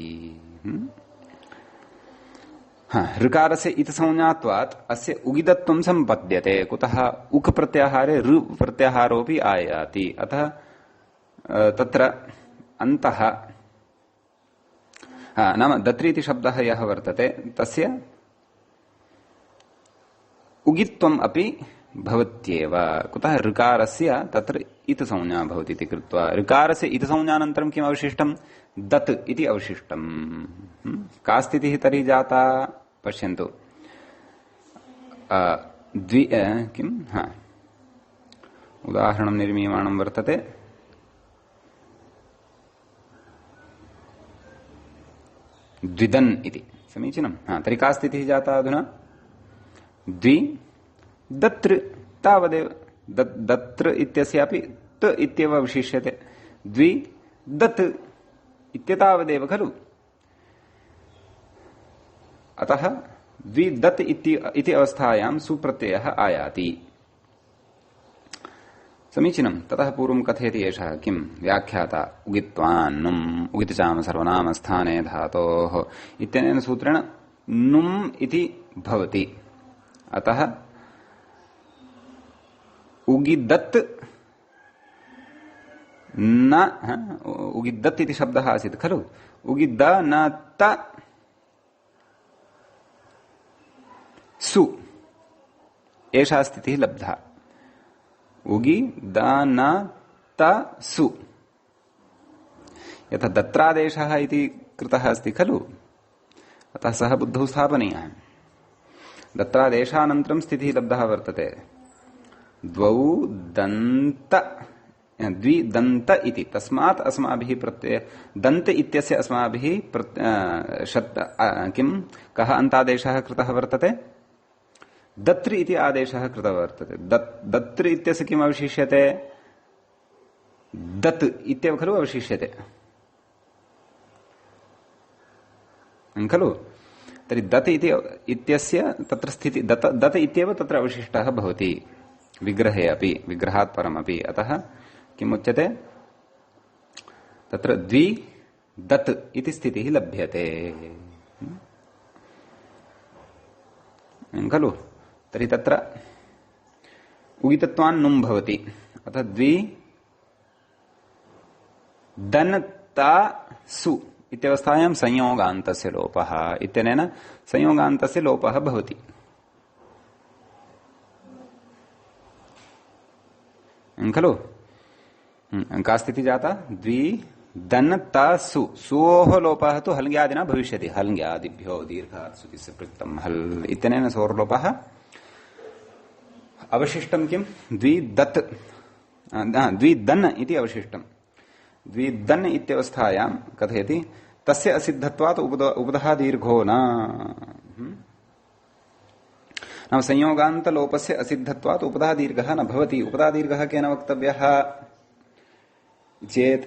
ऋकारस्य इत संज्ञात्वात् अस्य उगिदत्वं सम्पद्यते। कुतः? उक् प्रत्याहारे ऋ प्रत्याहारोऽपि आयाति। अतः तत्र अन्तः नाम दत्रि इति शब्दः यः वर्तते तस्य उगित्वम् अपि भवत्येव। कुतः? ऋकारस्य तत्र इत संज्ञा भवति इति कृत्वा ऋकारस्य इत संज्ञानन्तरं किम् अवशिष्टं? दत् इति अवशिष्टम्। का स्थितिः तर्हि जाता? पश्यन्तु। किम्? उदाहरणं निर्मीयमाणं वर्तते। द्विदन् इति। समीचीनं। तर्हि का स्थितिः जाता अधुना? द्वि दत्र तावदेव। दत्र इत्यस्यापि त इत्येव अवशिष्यते। द्वि दत् इत्यतावदेव खलु? अतः द्वि दत् इति अवस्थायां सुप्रत्ययः आयाति। समीचीनं। ततः पूर्वं कथयति एषः किं? व्याख्याता उगित्वान् नुम् उगितचाम सर्वनाम स्थाने धातोः इत्यनेन सूत्रेण नुम् इति भवति। अतः उगिदत् न उगिदत् इति शब्दः आसीत् खलु? उगिद न त सु एषा स्थितिः लब्धा। उगि द न त सु यथा दत्रादेशः इति कृतः अस्ति खलु? अतः सः बुद्धौ स्थापनीयः। दत्रादेशानन्तरं स्थितिः लब्धः वर्तते। द्वौ दन्त द्विदन्त इति। तस्मात् अस्माभिः प्रत्यय दन्त इत्यस्य अस्माभिः किं कः अन्तादेशः कृतः वर्तते? दत्रि इति आदेशः कृतः वर्तते। दत्रि इत्यस्य किम् अवशिष्यते? दत् इत्येव खलु अवशिष्यते खलु? तर्हि दत् इत्यस्य तत्र स्थिति दत् इत्येव तत्र अवशिष्टः भवति विग्रहे अपि विग्रहात् परमपि। अतः किम् उच्यते तत्र द्वि दत् इति स्थितिः लभ्यते खलु। तर्हि तत्र उगितत्वान् नुम् भवति। अतः द्वि दन्तासु इत्यवस्थायां संयोगान्तस्य लोपः इत्यनेन संयोगान्तस्य लोपः भवति। खलु का स्थितिः जाता द्वि दन्तासु सुओः लोपः तु हल्ङ्यादिना भविष्यति। हल्ङ्यादिभ्यो दीर्घात् सुखिस्य पृक्तं हल् इत्यनेन सोर्लोपः। अवशिष्टं किं द्विदत् द्विदन् इति अवशिष्टं। द्विदन् इत्यवस्थायां कथयति तस्य असिद्धत्वात् उपधः दीर्घो न नाम संयोगान्त लोपस्य असिद्धत्वात् उपधः दीर्घः न भवति। उपधः दीर्घः केन वक्तव्यः चेत्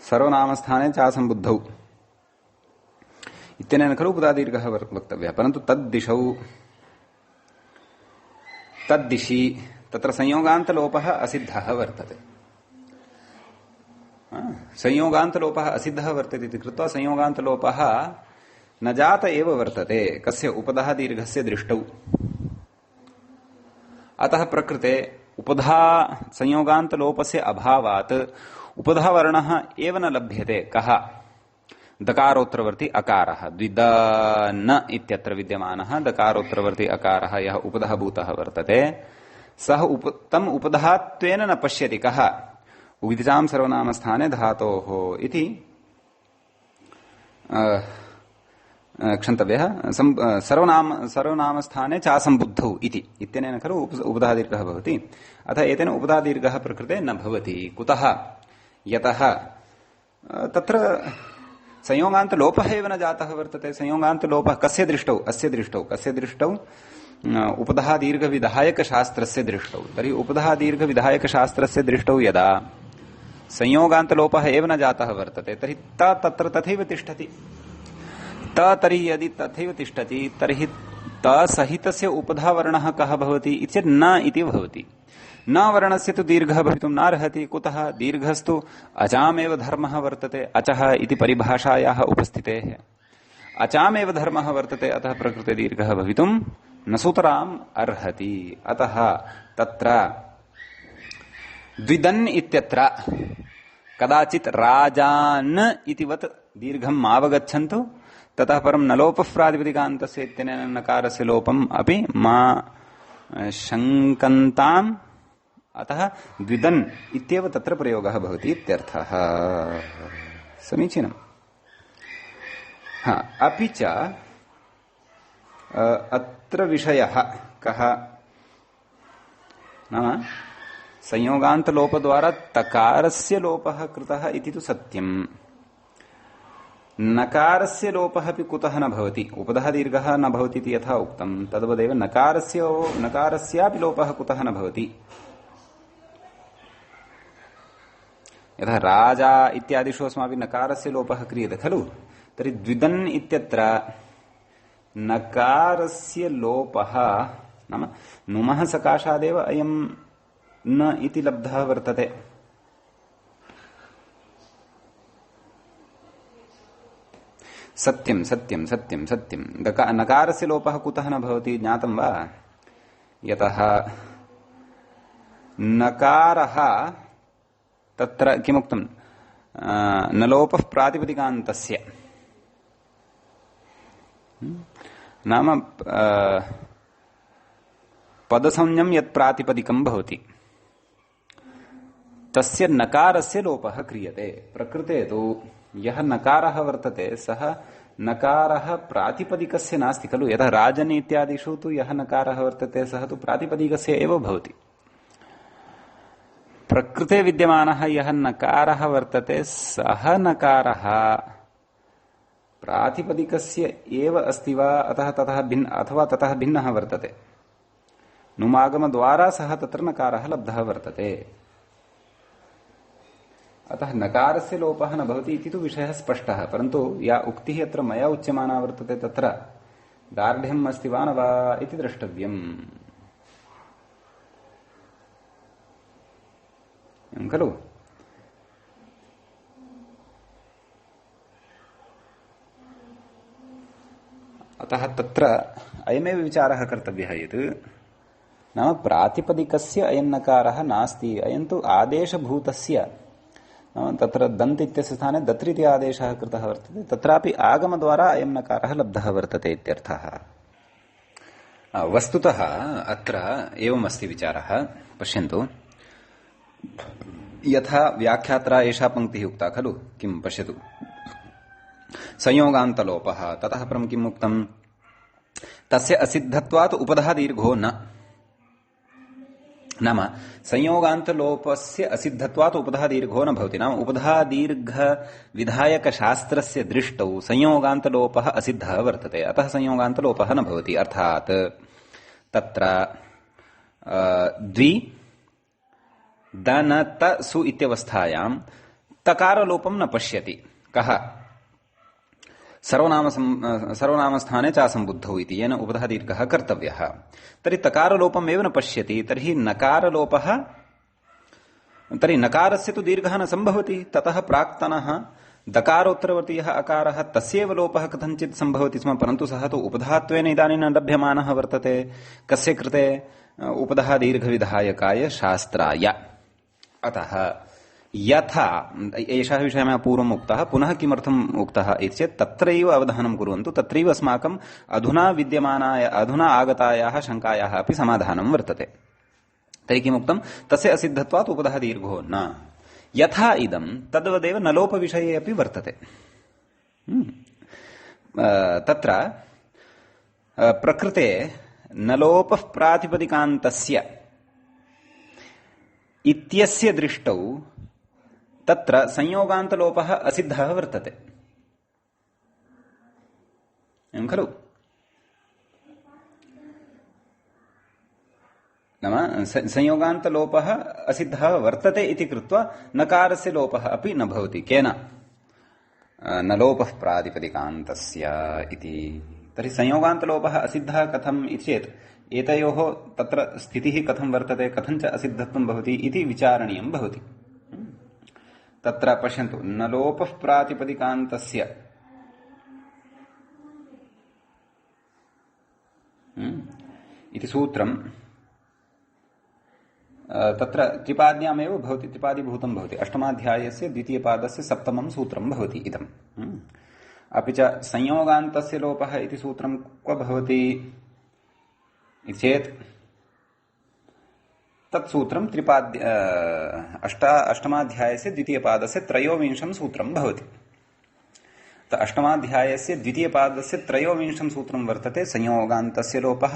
सर्वनामस्थाने चासंबुद्धौ इत्यनेन खलु उपधः दीर्घः वक्तव्यः। परन्तु तद्दिशि तत्र संयोगान्तलोपः असिद्धः वर्तते। संयोगान्तलोपः असिद्धः वर्तते इति कृत्वा संयोगान्तलोपः न जात एव वर्तते कस्य उपधः दीर्घस्य दृष्टौ। अतः प्रकृते उपधा संयोगान्तलोपस्य अभावात् उपधः वर्णः एव न लभ्यते। कः दकारोत्तरवर्ती अकारः द्विदन् इत्यत्र विद्यमानः दकारोत्तरवर्ती अकारः यः उपधः भूतः वर्तते सः तम् उपधात्वेन न पश्यति। कः उगितां सर्वनामस्थाने धातोः इति क्षन्तव्यः सर्वनामस्थाने चासंबुद्धौ इति इत्यनेन खलु उपधः दीर्घः भवति। अतः एतेन उपधः दीर्घः प्रकृते न भवति। कुतः यतः तत्र संयोगान्तलोपः एव न जातः वर्तते। संयोगान्तलोपः कस्य दृष्टौ अस्य दृष्टौ कस्य दृष्टौ उपधः दीर्घविधायकशास्त्रस्य दृष्टौ। तर्हि उपधः दीर्घविधायकशास्त्रस्य दृष्टौ यदा संयोगान्तलोपः एव न जातः वर्तते तर्हि तत्र तथैव तिष्ठति। तर्हि यदि तथैव तिष्ठति तर्हि तसहितस्य उपधः वर्णः कः भवति इत्येतत् न इति भवति। न वर्णस्य तु दीर्घः भवितुं नार्हति। कुतः दीर्घस्तु अचामेव धर्मः वर्तते। अचः इति परिभाषायाः उपस्थितेः अचामेव धर्मः वर्तते। अतः प्रकृते दीर्घः भवितुं न सुतराम् अर्हति। अतः तत्र द्विदन् इत्यत्र कदाचित् राजान् इतिवत् दीर्घं मावगच्छन्तु। ततः परं न लोपः प्रातिपदिकान्तस्य इत्यनेन नकारस्य लोपम् अपि मा शङ्कन्ताम्। अतः द्विदन् इत्येव तत्र प्रयोगः भवति इत्यर्थः। समीचीनम्। अपि च अत्र विषयः कः नाम संयोगान्तलोपद्वारा तकारस्य लोपः कृतः इति तु सत्यम्। नकारस्य लोपः अपि कुतः न भवति। उपधः दीर्घः न भवति इति यथा उक्तं तद्वदेव नकारस्यापि लोपः कुतः न भवति। यथा राजा इत्यादिषु अस्माभिः नकारस्य लोपः क्रियते खलु। तर्हि द्विदन् इत्यत्र नकारस्य लोपः नाम नुमः सकाशादेव अयं न इति लब्धः वर्तते। सत्यं सत्यं सत्यं सत्यं नकारस्य लोपः कुतः न भवति ज्ञातं वा। यतः नकारः तत्र किमुक्तं न लोपः प्रातिपदिकान्तस्य नाम पदसंज्ञं यत् प्रातिपदिकं भवति तस्य नकारस्य लोपः क्रियते। प्रकृते तु यः नकारः वर्तते सः नकारः प्रातिपदिकस्य नास्ति खलु। यतः राजन् इत्यादिषु तु यः नकारः वर्तते सः तु प्रातिपदिकस्य एव भवति। प्रकृते विद्यमानः यः नकारः वर्तते सः नकारः प्रातिपदिकस्य एव अस्ति वा अथवा ततः भिन्नः वर्तते। नुमागमद्वारा सः तत्र नकारः लब्धः वर्तते। अतः अतः नकारस्य लोपः न भवति इति तु विषयः स्पष्टः, परन्तु या उक्तिः अत्र मया उच्यमाना वर्तते तत्र दार्ढ्यम् अस्ति वा न वा इति द्रष्टव्यम् खलु। अतः तत्र अयमेव विचारः कर्तव्यः यत् नाम प्रातिपदिकस्य अयं नकारः नास्ति, अयं तु आदेशभूतस्य नाम तत्र दन्त इत्यस्य स्थाने दत्र् इति आदेशः कृतः वर्तते, तत्रापि आगमद्वारा अयं नकारः लब्धः वर्तते इत्यर्थः। वस्तुतः अत्र एवमस्ति विचारः, पश्यन्तु, यथा व्याख्यात्रा एषा पङ्क्तिः उक्ता खलु, किं पश्यतु, संयोगान्तलोपः, ततः परं किम् उक्तम्, तस्य असिद्धत्वात् उपधः दीर्घो न, नाम संयोगान्तलोपस्य असिद्धत्वात् उपधः दीर्घो न भवति, नाम उपधः दीर्घ विधायक शास्त्रस्य दृष्टौ संयोगान्तलोपः असिद्धः वर्तते, अतः संयोगान्तलोपः न भवति। अर्थात् तत्र द्वि दनत सु इत्यवस्थायां तकारलोपं न पश्यति, कः, सर्वनामस्थाने च असम्बुद्धौ इति, येन उपधः दीर्घः कर्तव्यः, तर्हि तकारलोपम् एव न पश्यति, तर्हि नकारलोपः, तर्हि नकारस्य तु दीर्घः न सम्भवति, ततः प्राक्तनः दकारोत्तरवर्तीयः अकारः तस्यैव लोपः कथञ्चित् सम्भवति स्म, परन्तु सः तु उपधात्वेन इदानीं न लभ्यमानः वर्तते, कस्य कृते, उपधः दीर्घविधायकाय शास्त्राय। अतः यथा एषः विषयः मया पूर्वम् उक्तः, पुनः किमर्थम् उक्तः इति चेत् तत्रैव अवधानं कुर्वन्तु, तत्रैव अस्माकम् अधुना विद्यमानाय अधुना आगतायाः शङ्कायाः अपि समाधानं वर्तते। तर्हि किमुक्तं, तस्य असिद्धत्वात् उपधः दीर्घो न, यथा इदं तद्वदेव नलोपविषये अपि वर्तते। तत्र प्रकृते नलोपः प्रातिपदिकान्तस्य इत्यस्य दृष्टौ तत्र संयोगान्तलोपः असिद्धः वर्तते, एवं खलु। नाम संयोगान्तलोपः असिद्धः वर्तते इति कृत्वा नकारस्य लोपः अपि न भवति, केन, न लोपः प्रातिपदिकान्तस्य इति। तर्हि संयोगान्तलोपः असिद्धः कथम् इति चेत् एतयोः तत्र स्थितिः कथं वर्तते, कथञ्च असिद्धत्वं भवति इति विचारणीयं भवति। तत्र पश्यन्तु, न लोपः प्रातिपदिकान्तस्य इति सूत्रं तत्र त्रिपाद्यामेव भवति, त्रिपादिभूतं भवति, अष्टमाध्यायस्य द्वितीयपादस्य सप्तमं सूत्रं भवति इदम्। अपि च संयोगान्तस्य लोपः इति सूत्रं क्व भवति इति चेत् तत्सूत्रं अष्टमाध्यायस्य द्वितीयपादस्य त्रयोविंशं सूत्रं भवति। अष्टमाध्यायस्य द्वितीयपादस्य त्रयोविंशं सूत्रं वर्तते संयोगान्तस्य लोपः,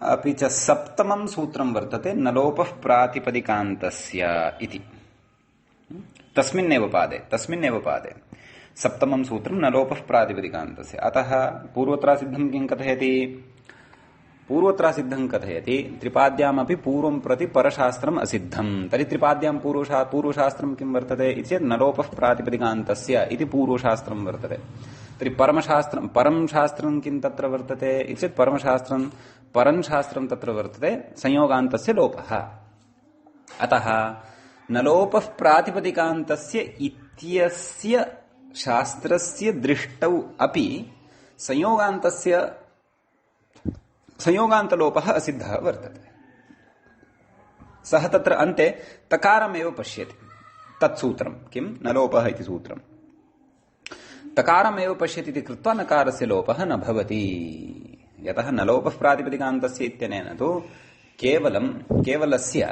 अपि च सप्तमं सूत्रं वर्तते न लोपः प्रातिपदिकान्तस्य इति। तस्मिन्नेव पादे सप्तमं सूत्रं न लोपः प्रातिपदिकान्तस्य। अतः पूर्वत्रासिद्धं किं कथयति, पूर्वत्रासिद्धं कथयति त्रिपाद्यामपि पूर्वं प्रति परशास्त्रम् असिद्धं, तर्हि त्रिपाद्यां पूर्वशास्त्रं किं वर्तते इति चेत् न लोपः प्रातिपदिकान्तस्य इति पूर्वशास्त्रं वर्तते। तर्हि परं शास्त्रं किं तत्र वर्तते इति चेत् परं शास्त्रं तत्र वर्तते संयोगान्तस्य लोपः। अतः न लोपः प्रातिपदिकान्तस्य इत्यस्य शास्त्रस्य दृष्टौ अपि संयोगान्तलोपः असिद्धः वर्तते। सः तत्र अन्ते तकारमेव पश्यति, तत्सूत्रं किं, न लोपः इति सूत्रं तकारमेव पश्यति इति कृत्वा नकारस्य लोपः न भवति। यतः न लोपः प्रातिपदिकान्तस्य इत्यनेन तु केवलस्य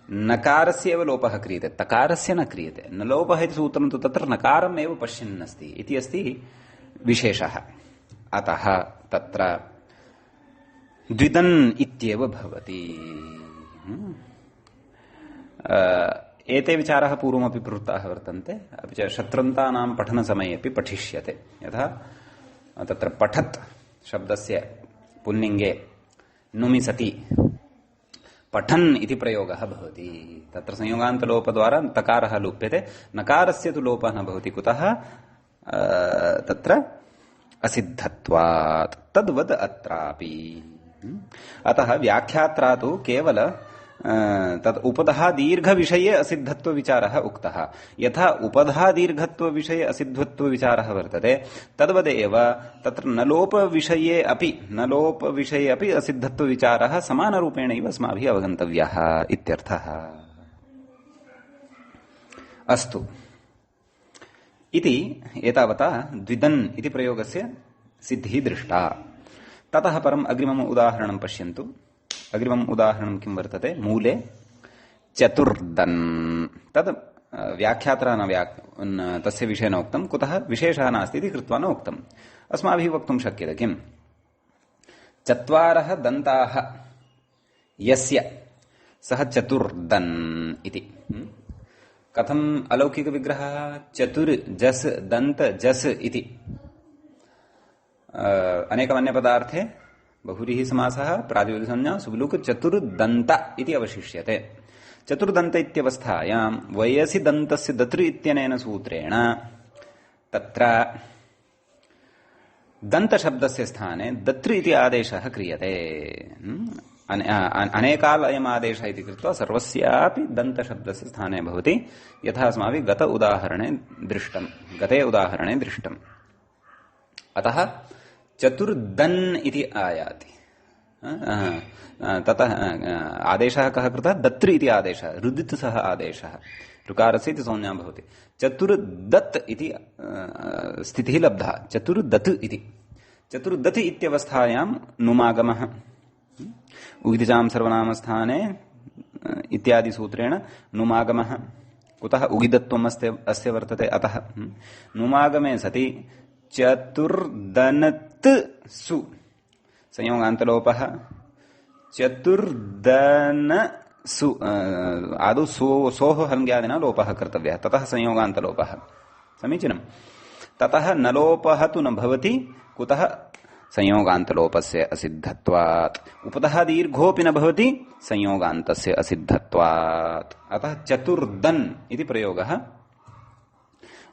नकारस्य एव लोपः क्रियते, तकारस्य न क्रियते। न लोपः इति सूत्रं तु तत्र नकारम् एव पश्यन्नस्ति इति अस्ति विशेषः। अतः तत्र द्विदन् इत्येव भवति। एते विचाराः पूर्वमपि प्रवृत्ताः वर्तन्ते, अपि च शत्रन्तानां पठनसमये अपि पठिष्यते। यथा तत्र पठत् शब्दस्य पुल्लिङ्गे नुमि सति पठन् इति प्रयोगः भवति। तत्र संयोगान्तलोपद्वारा तकारः लुप्यते, नकारस्य तु लोपः न भवति। कुतः? तत्र असिद्धत्वात्। तद्वद् अत्रापि। अतः व्याख्यात्रा तु केवल तत् उपधा दीर्घ विषये असिद्धत्व विचारः उक्तः। यथा उपधा दीर्घत्व विषये असिद्धत्व विचारः वर्तते, तद्वदेव तत्र नलोप विषये अपि असिद्धत्व विचारः समानरूपेणैव अस्माभिः अवगन्तव्यः इत्यर्थः। अस्तु इति एतावता द्विदन् इति प्रयोगस्य सिद्धिः दृष्टा। ततः परम् अग्रिमम् उदाहरणं पश्यन्तु। अग्रिमम् उदाहरणं किं वर्तते? मूले चतुर्दन्। तद् व्याख्यात्रा न तस्य विषये न उक्तं। कुतः? विशेषः नास्ति इति कृत्वा न उक्तम्। अस्माभिः वक्तुं शक्यते किम्? चत्वारः दन्ताः यस्य सः चतुर्दन् इति। कथम् अलौकिकविग्रहः? चतुर्जस् दन्त जस् इति अनेकमन्यपदार्थे बहुव्रीहि समासः प्रातिपदिकसंज्ञा सुब्लुक् चतुर्दन्त इति अवशिष्यते। चतुर्दन्त इत्यवस्थायां वयसि दन्तस्य दतृ इत्यनेन सूत्रेण तत्र दन्तशब्दस्य स्थाने दतृ इति आदेशः क्रियते। अनेकाल अयम् आदेशः इति कृत्वा सर्वस्यापि दन्तशब्दस्य स्थाने भवति, यथा अस्माभिः गते उदाहरणे दृष्टम्। अतः चतुर्दन् इति आयाति। ततः आदेशः कः कृतः? दतृ इति आदेशः, रुदित् सः आदेशः, ऋकारस्य इति संज्ञा भवति। चतुर्दत् इति स्थितिः लब्धा। चतुर्दत् इति। चतुर्दत् इत्यवस्थायां नुमागमः उगितिजां सर्वनामस्थाने इत्यादि सूत्रेण नुमागमः। कुतः? उगिदत्वम् अस्य वर्तते। अतः नुमागमे सति चतुर्दनत् सु संयोगान्तलोपः। चतुर्दन सु आदौ सोः हल्ङ्यादिना लोपः कर्तव्यः, ततः संयोगान्तलोपः। समीचीनम्। ततः नलोपः तु न भवति। कुतः? संयोगान्तलोपस्य असिद्धत्वात्। उपतः दीर्घोऽपि न भवति संयोगान्तस्य असिद्धत्वात्। अतः चतुर्दन् इति प्रयोगः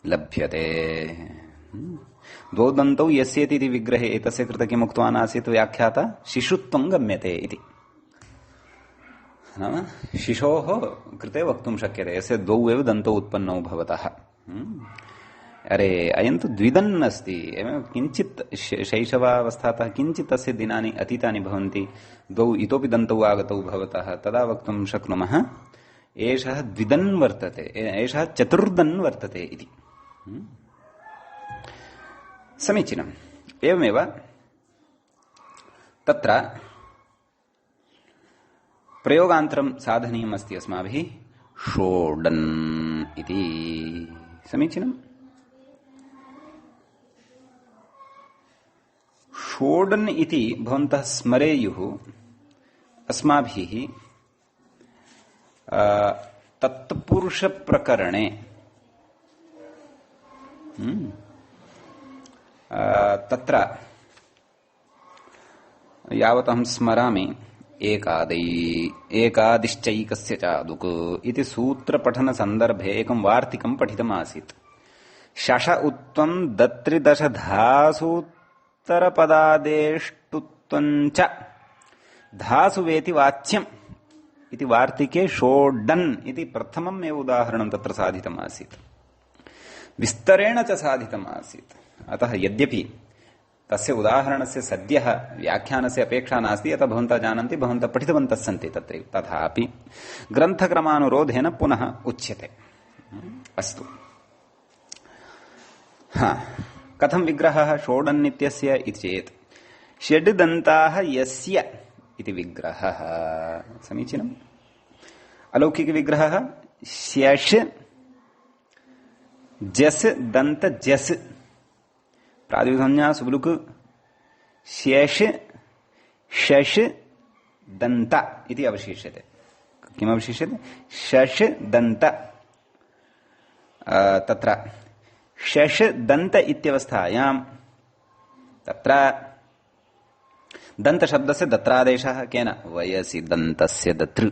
लभ्यते। द्वौ दन्तौ यस्येति इति विग्रहे एतस्य कृते किम् उक्तवान् आसीत् व्याख्याता? शिशुत्वं गम्यते इति। नाम शिशोः कृते वक्तुं शक्यते यस्य द्वौ एव दन्तौ उत्पन्नौ भवतः। अरे अयं तु द्विदन् अस्ति। एवं किञ्चित् शैशवावस्थातः किञ्चित् तस्य दिनानि अतीतानि भवन्ति, द्वौ इतोपि दन्तौ आगतौ भवतः, तदा वक्तुं शक्नुमः एषः द्विदन् वर्तते, एषः चतुर्दन् वर्तते इति। समीचीनम्। एवमेव तत्र प्रयोगान्तरं साधनीयम् अस्ति अस्माभिः षोडन् इति। समीचीनम्। षोडन् इति भवन्तः स्मरेयुः। अस्माभिः तत्पुरुषप्रकरणे तत्र यावत् अहं स्मरामि एकादिश्चैकस्य चादुक् इति सूत्रपठनसन्दर्भे एकं वार्तिकं पठितमासीत्। शश उत्वं दत्रिदशधासूत्तरपदादेष्टुत्वं च धासुवेति वाच्यम् इति वार्तिके षोडन् इति प्रथमम् एव उदाहरणं तत्र साधितमासीत्। विस्तरेण च साधितमासीत्। अतः यद्यपि तस्य उदाहरणस्य सद्यः व्याख्यानस्य अपेक्षा नास्ति, यतः भवन्तः जानन्ति, भवन्तः पठितवन्तः सन्ति तत्रैव, तथापि ग्रन्थक्रमानुरोधेन पुनः उच्यते। अस्तु। कथं विग्रहः षोडन् इत्यस्य इति चेत् षड् दन्ताः यस्य इति विग्रहः। समीचीनम्। अलौकिकविग्रहः श्यश् जस् दन्त जस् प्रातिपदिकसंज्ञा सुब्लुक् शेष शश दन्त इति अवशिष्यते। किमवशिष्यते? शश दन्त। तत्र शश दन्त इत्यवस्थायां तत्र दन्तशब्दस्य दत्रादेशः केन वयसि दन्तस्य दतृ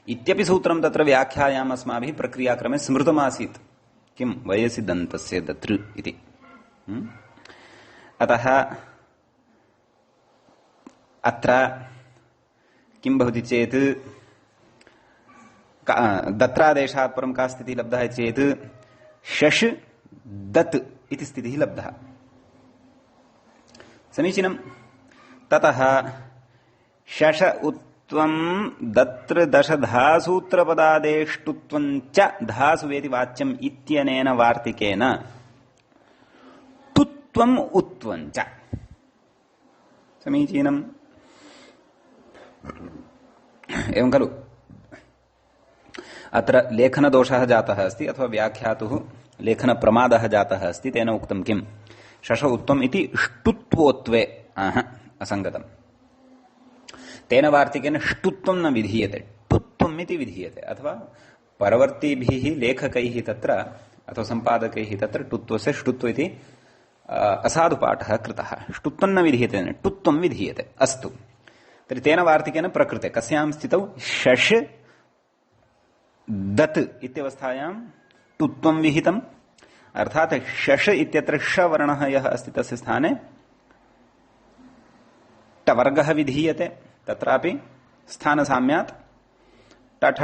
इत्यपि सूत्रं तत्र व्याख्यायाम् अस्माभिः प्रक्रियाक्रमे स्मृतमासीत् किं वयसि दन्तस्य दतृ इति। अतः अत्र किं भवति चेत् दत्रादेशात् परं का स्थितिः लब्धः चेत् शश दत् इति स्थितिः लब्धः। समीचीनं। ततः शश उत्वं दत्र दश धासूत्रपदादेष्टुत्वं च धासुवेति वाच्यम् इत्यनेन वार्तिकेन तुत्वम् उत्वं च। समीचीनम्। एवं खलु अत्र लेखनदोषः जातः अस्ति अथवा व्याख्यातुः लेखनप्रमादः जातः अस्ति। तेन उक्तं किं शश उत्वम् इति ष्टुत्वोत्वे असङ्गतम्। तेन वार्तिकेन ष्टुत्वं न विधीयते, टुत्वम् इति विधीयते। अथवा परवर्तिभिः लेखकैः तत्र अथवा सम्पादकैः तत्र टुत्वस्य ष्टुत्व इति असाधुपाठः कृतः। ष्टुत्वं न विधीयते, टुत्वं विधीयते। अस्तु, तर्हि तेन वार्तिकेन प्रकृते कस्यां स्थितौ शश दत् इत्यवस्थायां टुत्वं विहितम्। अर्थात् शश इत्यत्र ष वर्णः यः अस्ति तस्य स्थाने टवर्गः विधीयते। तत्रापि स्थानसाम्यात् टठ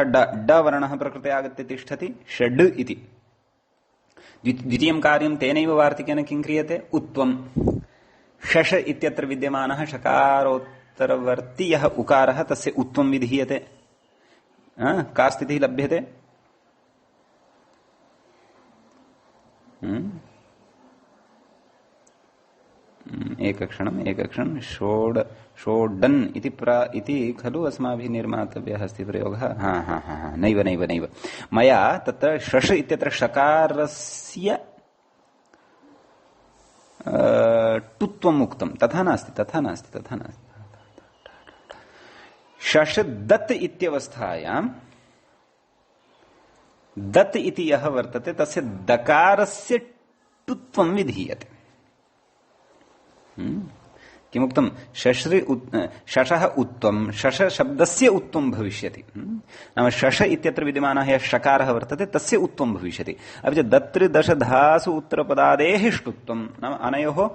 ड वर्णः प्रकृते आगत्य तिष्ठति षड् इति। द्वितीयं कार्यं तेनैव वार्तिकेन किं क्रियते? उत्वं। शश इत्यत्र विद्यमानः षकारोत्तरवर्ति यः उकारः तस्य उत्वं विधीयते। का स्थितिः लभ्यते? एकक्षणं षोडन् इति खलु अस्माभिः निर्मातव्यः अस्ति प्रयोगः। नैव मया तत्र शश इत्यत्र षकारस्य टुत्वम् उक्तं। तथा नास्ति। शश दत् इत्यवस्थायां दत् इति यः वर्तते तस्य दकारस्य टुत्वं विधीयते। किमुक्तं? शशः उत्वं, शश शब्दस्य उत्वं भविष्यति। नाम शश इत्यत्र विद्यमानः यः षकारः वर्तते तस्य उत्वं भविष्यति। अपि च दत्र दश धासु उत्तरपदादेः ष्टुत्वं, नाम अनयोः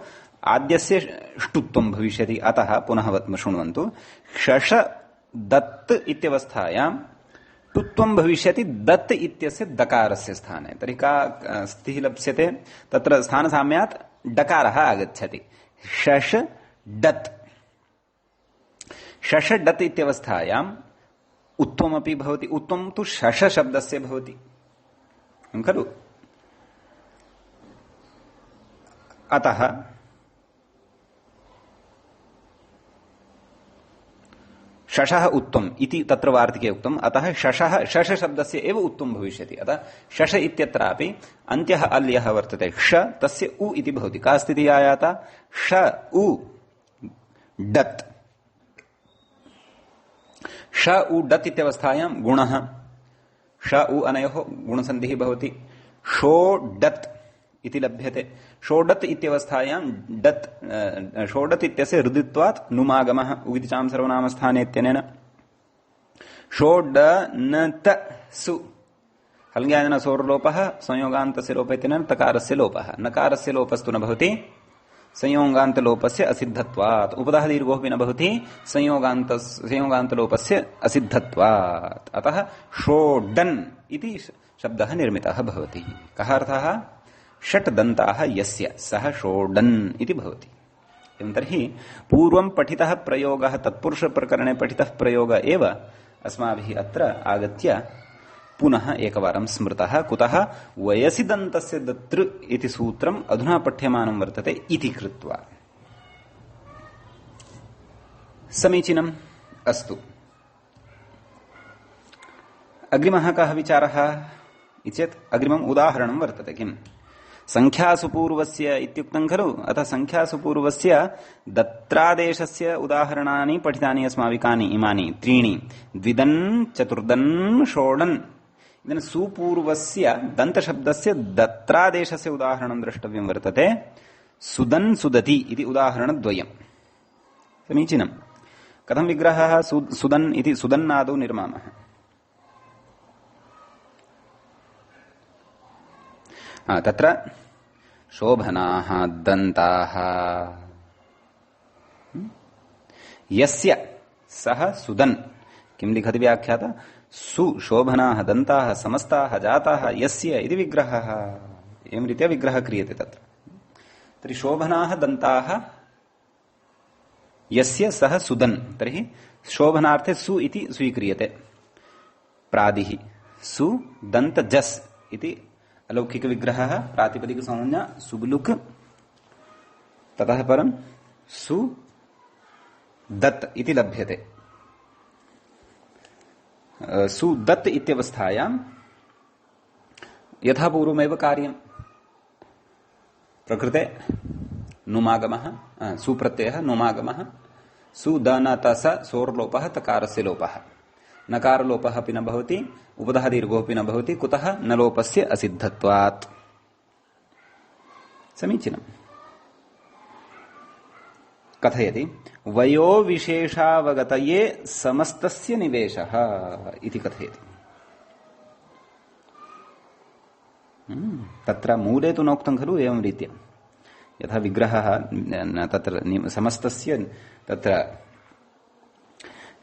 आद्यस्य ष्टुत्वं भविष्यति। अतः पुनः शृण्वन्तु, शश दत्त इत्यवस्थायां टुत्वं भविष्यति दत्त इत्यस्य दकारस्य स्थाने। तर्हि का स्थितिः लप्स्यते? तत्र स्थानसाम्यात् डकारः आगच्छति। शश डत्। शश डत् इत्यवस्थायाम् उत्वमपि भवति। उत्वं तु शश शब्दस्य भवति खलु। अतः शशः उत्वम् इति तत्र वार्तिके उक्तम्। अतः शश शब्दस्य एव उत्वं भविष्यति। अतः शश इत्यत्रापि अन्त्यः अल् यः वर्तते ष तस्य उ इति भवति। का स्थितिः आयाता? ष उ डत्। ष उ डत् इत्यवस्थायां गुणः ष उ अनयोः गुणसन्धिः भवति। षो डत् इति लभ्यते। षोडत् इत्यवस्थायां डत् षोडत् इत्यस्य हृदित्वात् नुमागमः उगितिचां सर्वनामस्थाने इत्यनेन। षोडनत सु हल्ङ्यायन सोर्लोपः संयोगान्तस्य लोपः इत्यनेन तकारस्य लोपः। नकारस्य लोपस्तु न भवति संयोगान्तलोपस्य असिद्धत्वात्। उपधः दीर्घोऽपि न भवति संयोगान्तलोपस्य असिद्धत्वात्। अतः षोडन् इति शब्दः निर्मितः भवति। कः अर्थः? षट् दन्ताः यस्य सः षोडन् इति भवति। एवं तर्हि पूर्वं पठितः प्रयोगः तत्पुरुषप्रकरणे पठितः प्रयोग एव अस्माभिः अत्र आगत्य पुनः एकवारं स्मृतः। कुतः? वयसि दन्तस्य दतृ इति सूत्रम् अधुना पठ्यमानं वर्तते इति कृत्वा। समीचीनम्। अस्तु, अग्रिमः कः विचारः इति चेत् अग्रिमम् उदाहरणं वर्तते। किम्? संख्यासु पूर्वस्य इत्युक्तं खलु। अतः संख्यासु पूर्वस्य दत्रादेशस्य उदाहरणानि पठितानि अस्माभिः। कानि? इमानि त्रीणि। द्विदन्, चतुर्दन्, षोडन्। इदानीं सुपूर्वस्य दन्तशब्दस्य दत्रादेशस्य उदाहरणं द्रष्टव्यं वर्तते। सुदन् सुदति इति उदाहरणद्वयम्। समीचीनम्। कथं विग्रहः सुदन् इति सुदन्नादौ निर्मामः? तत्र शोभनाः दन्ताः यस्य सः सुदन् किं लिखति व्याख्याता? सुशोभनाः दन्ताः समस्ताः जाताः यस्य इति विग्रहः। एवं रीत्या विग्रहः क्रियते तत्र। तर्हि शोभनाः दन्ताः यस्य सः सुदन्, तर्हि शोभनार्थे सु इति स्वीक्रियते। प्रादिः सु दन्त जस् इति अलौकिक विग्रहः, प्रातिपदिक संज्ञा सुबलुक्, ततः परं सु दत्त इति लभ्यते। सुदत्त इत्यवस्थायां यथा पूर्वमेव कार्यं। प्रकृते नुमागमः, सुप्रत्ययः नुमागमः, सुदनतस सोर्लोपः तकारस्य लोपः, नकारलोपः अपि न भवति, उपधः दीर्घोऽपि न भवति। कुतः? न लोपस्य असिद्धत्वात्। समीचीनम्। कथयति वयो विशेषावगतये समस्तस्य निवेशः इति कथयति। तत्र मूले तु नोक्तं खलु एवं रीत्या, यथा विग्रहः तत्र समस्तस्य तत्र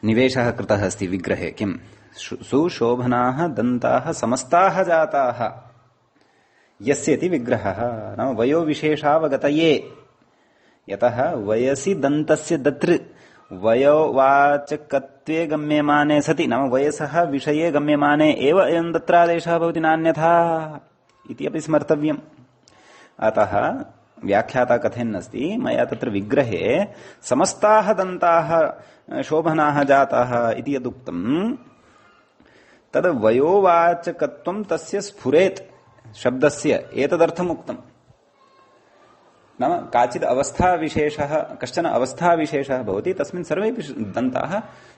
निवेशः कृतः अस्ति विग्रहे। किं? सुशोभनाः दन्ताः समस्ताः जाताः यस्य इति विग्रहः। नाम वयो विशेषावगतये, यतः वयसि दन्तस्य दतृ वयोवाचकत्वे गम्यमाने सति, नाम वयसः विषये गम्यमाने एव अयं दत्रादेशः भवति, नान्यथा इति अपि स्मर्तव्यम्। अतः व्याख्याता कथयन्नस्ति, मया तत्र विग्रहे समस्ताः दन्ताः शोभनाः जाताः इति यदुक्तं तद् वयोवाचकत्वं तस्य स्फुरेत् शब्दस्य, एतदर्थम् उक्तम्। नाम काचित् अवस्थाविशेषः, कश्चन अवस्थाविशेषः भवति, तस्मिन् सर्वेपि दन्ताः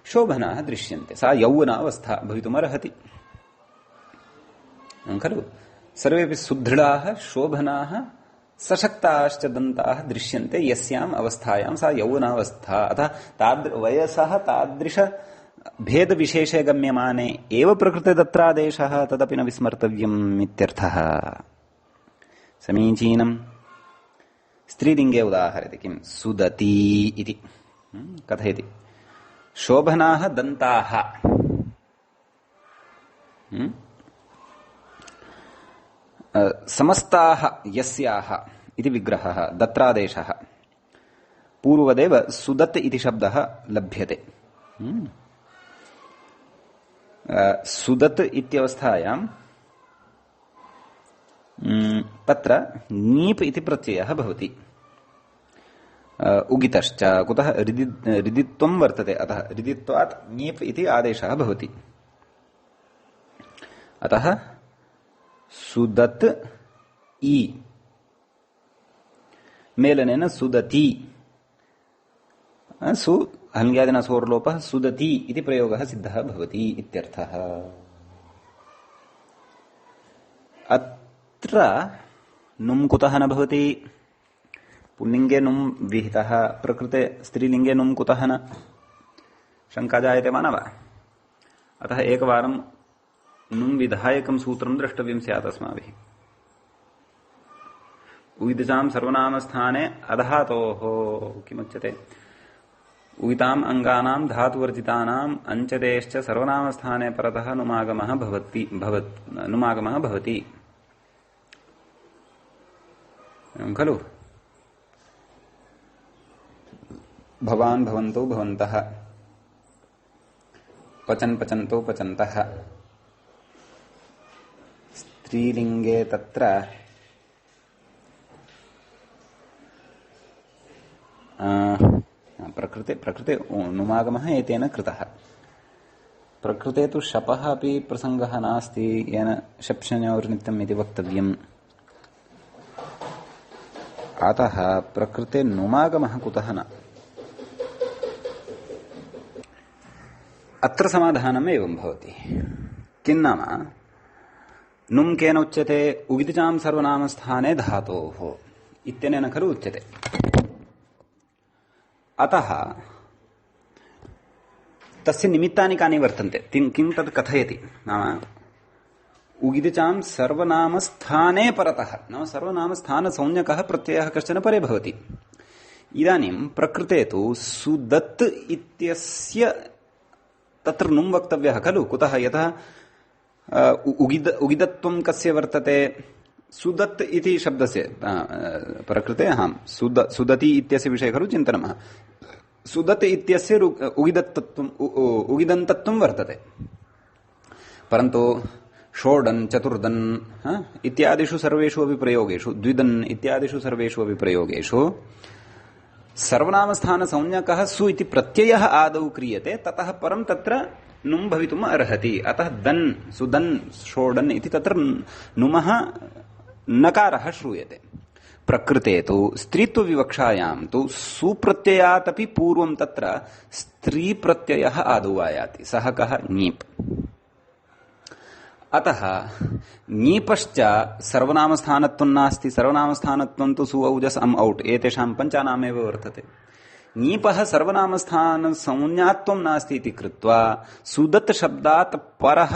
शोभनाः दृश्यन्ते। सा यौवनावस्था भवितुमर्हति खलु। सर्वेपि सुदृढाः शोभनाः सशक्ताश्च दन्ताः दृश्यन्ते यस्याम् अवस्थायां, सा यौवनावस्था। अतः वयसः तादृश भेदविशेषे गम्यमाने एव प्रकृते तत्रादेशः, तदपि न विस्मर्तव्यम् इत्यर्थः। समीचीनम्। स्त्रीलिङ्गे उदाहरति। किं? सुदती इति कथयति। शोभनाः दन्ताः समस्ताः यस्याः इति विग्रहः, दत्रादेशः। पूर्वदेव सुदत् इति शब्दः लभ्यते। सुदत् इत्यवस्थायां तत्र नीप् इति प्रत्ययः भवति। उगितश्च, कुतः? रिदित्वं वर्तते, अतः रिदित्वात् नीप् इति आदेशः भवति। अतः सुदत् ई मेलनेन सुदती, सु हल्ङ्यादिना सोर्लोपः, सुदती इति प्रयोगः सिद्धः भवति इत्यर्थः। अत्र नुम् कुतः न भवति? पुल्लिङ्गे नुम् विहितः, प्रकृते स्त्रीलिङ्गे नुम् कुतः न? शङ्का जायते मानव। अतः एकवारं नुम् विधायकं सूत्रं द्रष्टव्यं स्यात् अस्माभिः। उगितजां सर्वनामस्थाने अधातोः किमुच्यते? उगिताम् अङ्गानां धातुवर्जितानाम् अञ्चतेश्च सर्वनामस्थाने परतः नुमागमः भवति खलु। भवान् भवन्तौ भवन्तः, पचन् पचन्तौ पचन्तः। स्त्रीलिङ्गे तत्र प्रकृते नुमागमः एतेन कृतः। प्रकृते तु शपः अपि प्रसङ्गः नास्ति, येन शप्शन्योर्नित्यम् इति वक्तव्यम्। अतः प्रकृते नुमागमः कुतः न? अत्र समाधानम् एवं भवति। किं नाम? नुम् केन उच्यते? उगितजां सर्वनामस्थाने धातोः इत्यनेन खलु उच्यते। अतः तस्य निमित्तानि कानि वर्तन्ते किं तत् कथयति नाम उगिदचां सर्वनामस्थाने परतः नाम सर्वनामस्थानसंज्ञकः प्रत्ययः कश्चन परे भवति। इदानीं प्रकृते तु सुदत् इत्यस्य तत्र नुम् वक्तव्यः खलु। कुतः? यतः उगिदत्वं कस्य वर्तते? सुदत् इति शब्दस्य प्रकृते सुदति इत्यस्य विषये खलु चिन्तनमः। सुदत् इत्यस्य उगिदन्तत्वं वर्तते, परन्तु षोडन् चतुर्दन् इत्यादिषु सर्वेषु अपि प्रयोगेषु, द्विदन् इत्यादिषु सर्वेषु अपि प्रयोगेषु सर्वनामस्थानसंज्ञकः सु इति प्रत्ययः आदौ क्रियते, ततः परं तत्र नुम् भवितुम् अर्हति। अतः दन् सुदन् षोडन् इति तत्र नुमः नकारः श्रूयते। प्रकृते तु स्त्रीत्वविवक्षायां तु सुप्रत्ययात् अपि पूर्वं तत्र स्त्रीप्रत्ययः आदौ आयाति। सः कः? ङीप्। अतः ङीपश्च सर्वनामस्थानत्वं नास्ति। सर्वनामस्थानत्वं तु सु औजस् अम् औट् एतेषां पञ्चानामेव वर्तते। ङीपः सर्वनामस्थानसंज्ञात्वं नास्ति इति कृत्वा सुदत् शब्दात् परः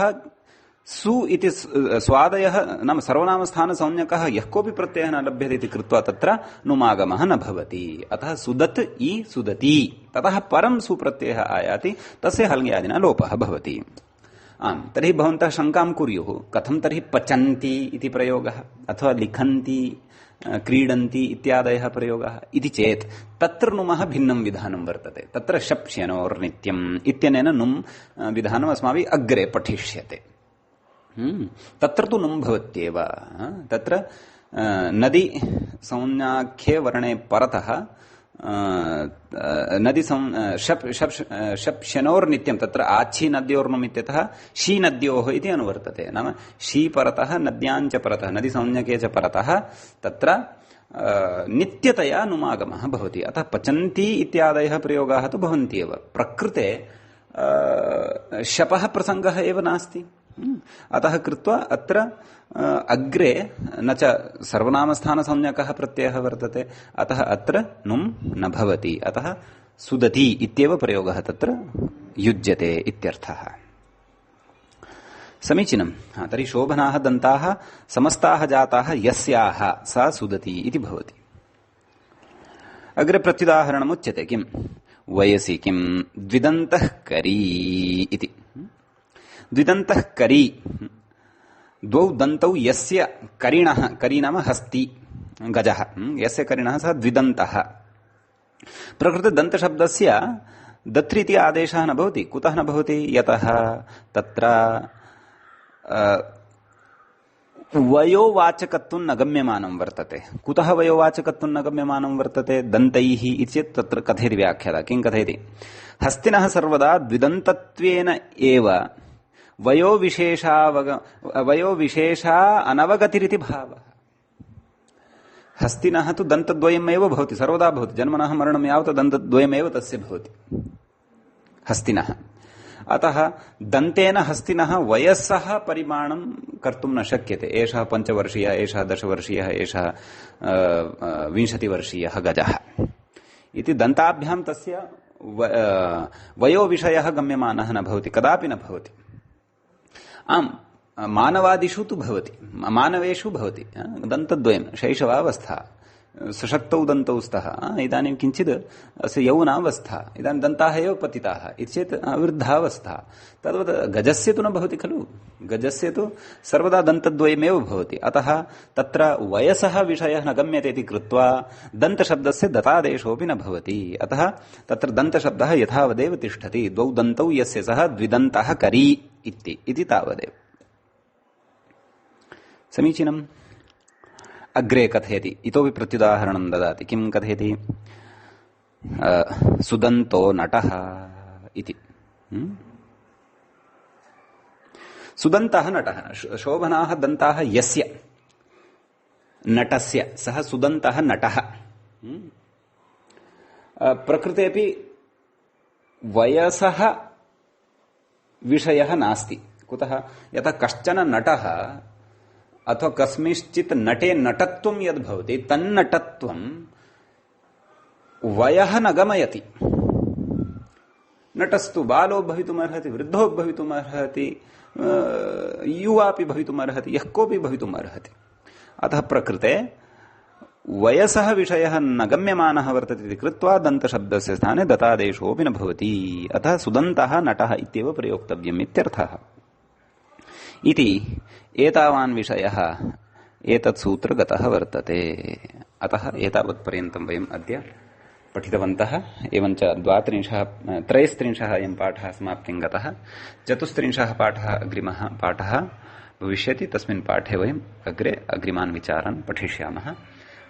सु इति स्वादयः नाम सर्वनामस्थानसंज्ञकः यः कोऽपि प्रत्ययः न लभ्यते इति कृत्वा तत्र नुमागमः न भवति। अतः सुदत् इ सुदति, ततः परं सुप्रत्ययः आयाति, तस्य हल्ङ्यादिना लोपः भवति। आम्, तर्हि भवन्तः शङ्कां कुर्युः, कथं तर्हि पचन्ति इति प्रयोगः अथवा लिखन्ति क्रीडन्ति इत्यादयः प्रयोगः इति चेत् तत्र नुमः भिन्नं विधानं वर्तते। तत्र शप्ष्यनोर्नित्यम् इत्यनेन नुम् विधानम् अस्माभिः अग्रे पठिष्यते। तत्र तु नुम् भवत्येव। तत्र नदी संज्ञाख्ये वर्णे परतः नदी शप्ष्यनोर्नित्यं तत्र आच्छी नद्योर्नुम् इत्यतः शी नद्योः इति अनुवर्तते। नाम शी परतः नद्याञ्च परतः नदी संज्ञके च परतः तत्र नित्यतया नुमागमः भवति। अतः पचन्ति इत्यादयः प्रयोगाः तु भवन्त्येव। प्रकृते शपः प्रसङ्गः एव नास्ति। अतः कृत्वा अत्र अग्रे न च सर्वनामस्थानसंज्ञकः प्रत्ययः वर्तते, अतः अत्र नुम् न भवति। अतः सुदति इत्येव प्रयोगः तत्र युज्यते इत्यर्थः। समीचीनं। तर्हि शोभनाः दन्ताः समस्ताः जाताः यस्याः सा सुदति इति भवति। अग्रे प्रत्युदाहरणमुच्यते। किं? वयसि किं द्विदन्तः करी इति। द्विदन्तः करी, द्वौ दन्तौ यस्य करिणः, करी नाम हस्ति गजः, यस्य करिणः सः द्विदन्तः। प्रकृते दन्तशब्दस्य दत्रि इति आदेशः न भवति। कुतः न भवति? यतः तत्र वयोवाचकत्वं न गम्यमानं वर्तते। कुतः वयोवाचकत्वं न गम्यमानं वर्तते? दन्तैः इति चेत् तत्र कथयति व्याख्याता। किं कथयति? हस्तिनः सर्वदा द्विदन्तत्वेन एव वयोविशेषा अनवगतिरिति भावः। हस्तिनः तु दन्तद्वयमेव भवति, सर्वदा भवति। जन्मनः मरणं यावत् दन्तद्वयमेव तस्य भवति हस्तिनः। अतः दन्तेन हस्तिनः वयस्सः परिमाणं कर्तुं न शक्यते। एषः 5 वर्षीयः, एषः 10 वर्षीयः, एषः 20 वर्षीयः गजः इति दन्ताभ्यां तस्य वयोविषयः गम्यमानः न भवति, कदापि न भवति। आम्, मानवादिषु तु भवति, मानवेषु भवति दन्तद्वयं। शैशवावस्था, सशक्तौ दन्तौ स्तः, इदानीं किञ्चित् अस्य यौवनावस्था, इदानीं दन्ताः एव पतिताः इति चेत् वृद्धावस्था। तद्वत् गजस्य तु न भवति खलु। गजस्य तु सर्वदा दन्तद्वयमेव भवति। अतः तत्र वयसः विषयः न गम्यते इति कृत्वा दन्तशब्दस्य दतादेशोऽपि न भवति। अतः तत्र दन्तशब्दः यथावदेव तिष्ठति। द्वौ दन्तौ यस्य सः द्विदन्तः करी इति तावदेव। समीचीनम्। अग्रे कथयति, इतोपि प्रत्युदाहरणं ददाति। किं कथयति? सुदन्तो नटः इति। सुदन्तः नटः, शोभनाः दन्ताः यस्य नटस्य, सः सुदन्तः नटः। प्रकृतेपि वयसः विषयः नास्ति। कुतः? यतः कश्चन नटः अथवा कस्मिंश्चित् नटे नटत्वं यद् भवति तन्नटत्वं वयः न गमयति। नटस्तु बालो भवितुमर्हति, वृद्धो भवितुमर्हति, युवापि भवितुमर्हति, यः कोऽपि भवितुमर्हति। अतः प्रकृते वयसः विषयः न गम्यमानः वर्तते इति कृत्वा दन्तशब्दस्य स्थाने दतादेशोऽपि न भवति। अतः सुदन्तः नटः इत्येव प्रयोक्तव्यम् इत्यर्थः। इति एतावान् विषयः एतत् सूत्रगतः वर्तते। अतः एतावत्पर्यन्तं वयम् अद्य पठितवन्तः। एवञ्च 33 अयं पाठः समाप्तिं गतः। 34 पाठः अग्रिमः पाठः भविष्यति। तस्मिन् पाठे वयम् अग्रे अग्रिमान् विचारान् पठिष्यामः।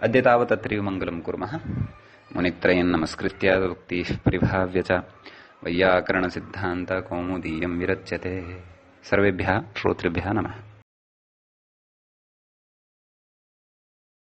अद्य तावत् अत्रैव मङ्गलं कुर्मः। मुनित्रयं नमस्कृत्य उक्तिः परिभाव्य च वैयाकरणसिद्धान्तकौमुदीयं विरच्यते। सर्वेभ्यः श्रोतृभ्यः नमः।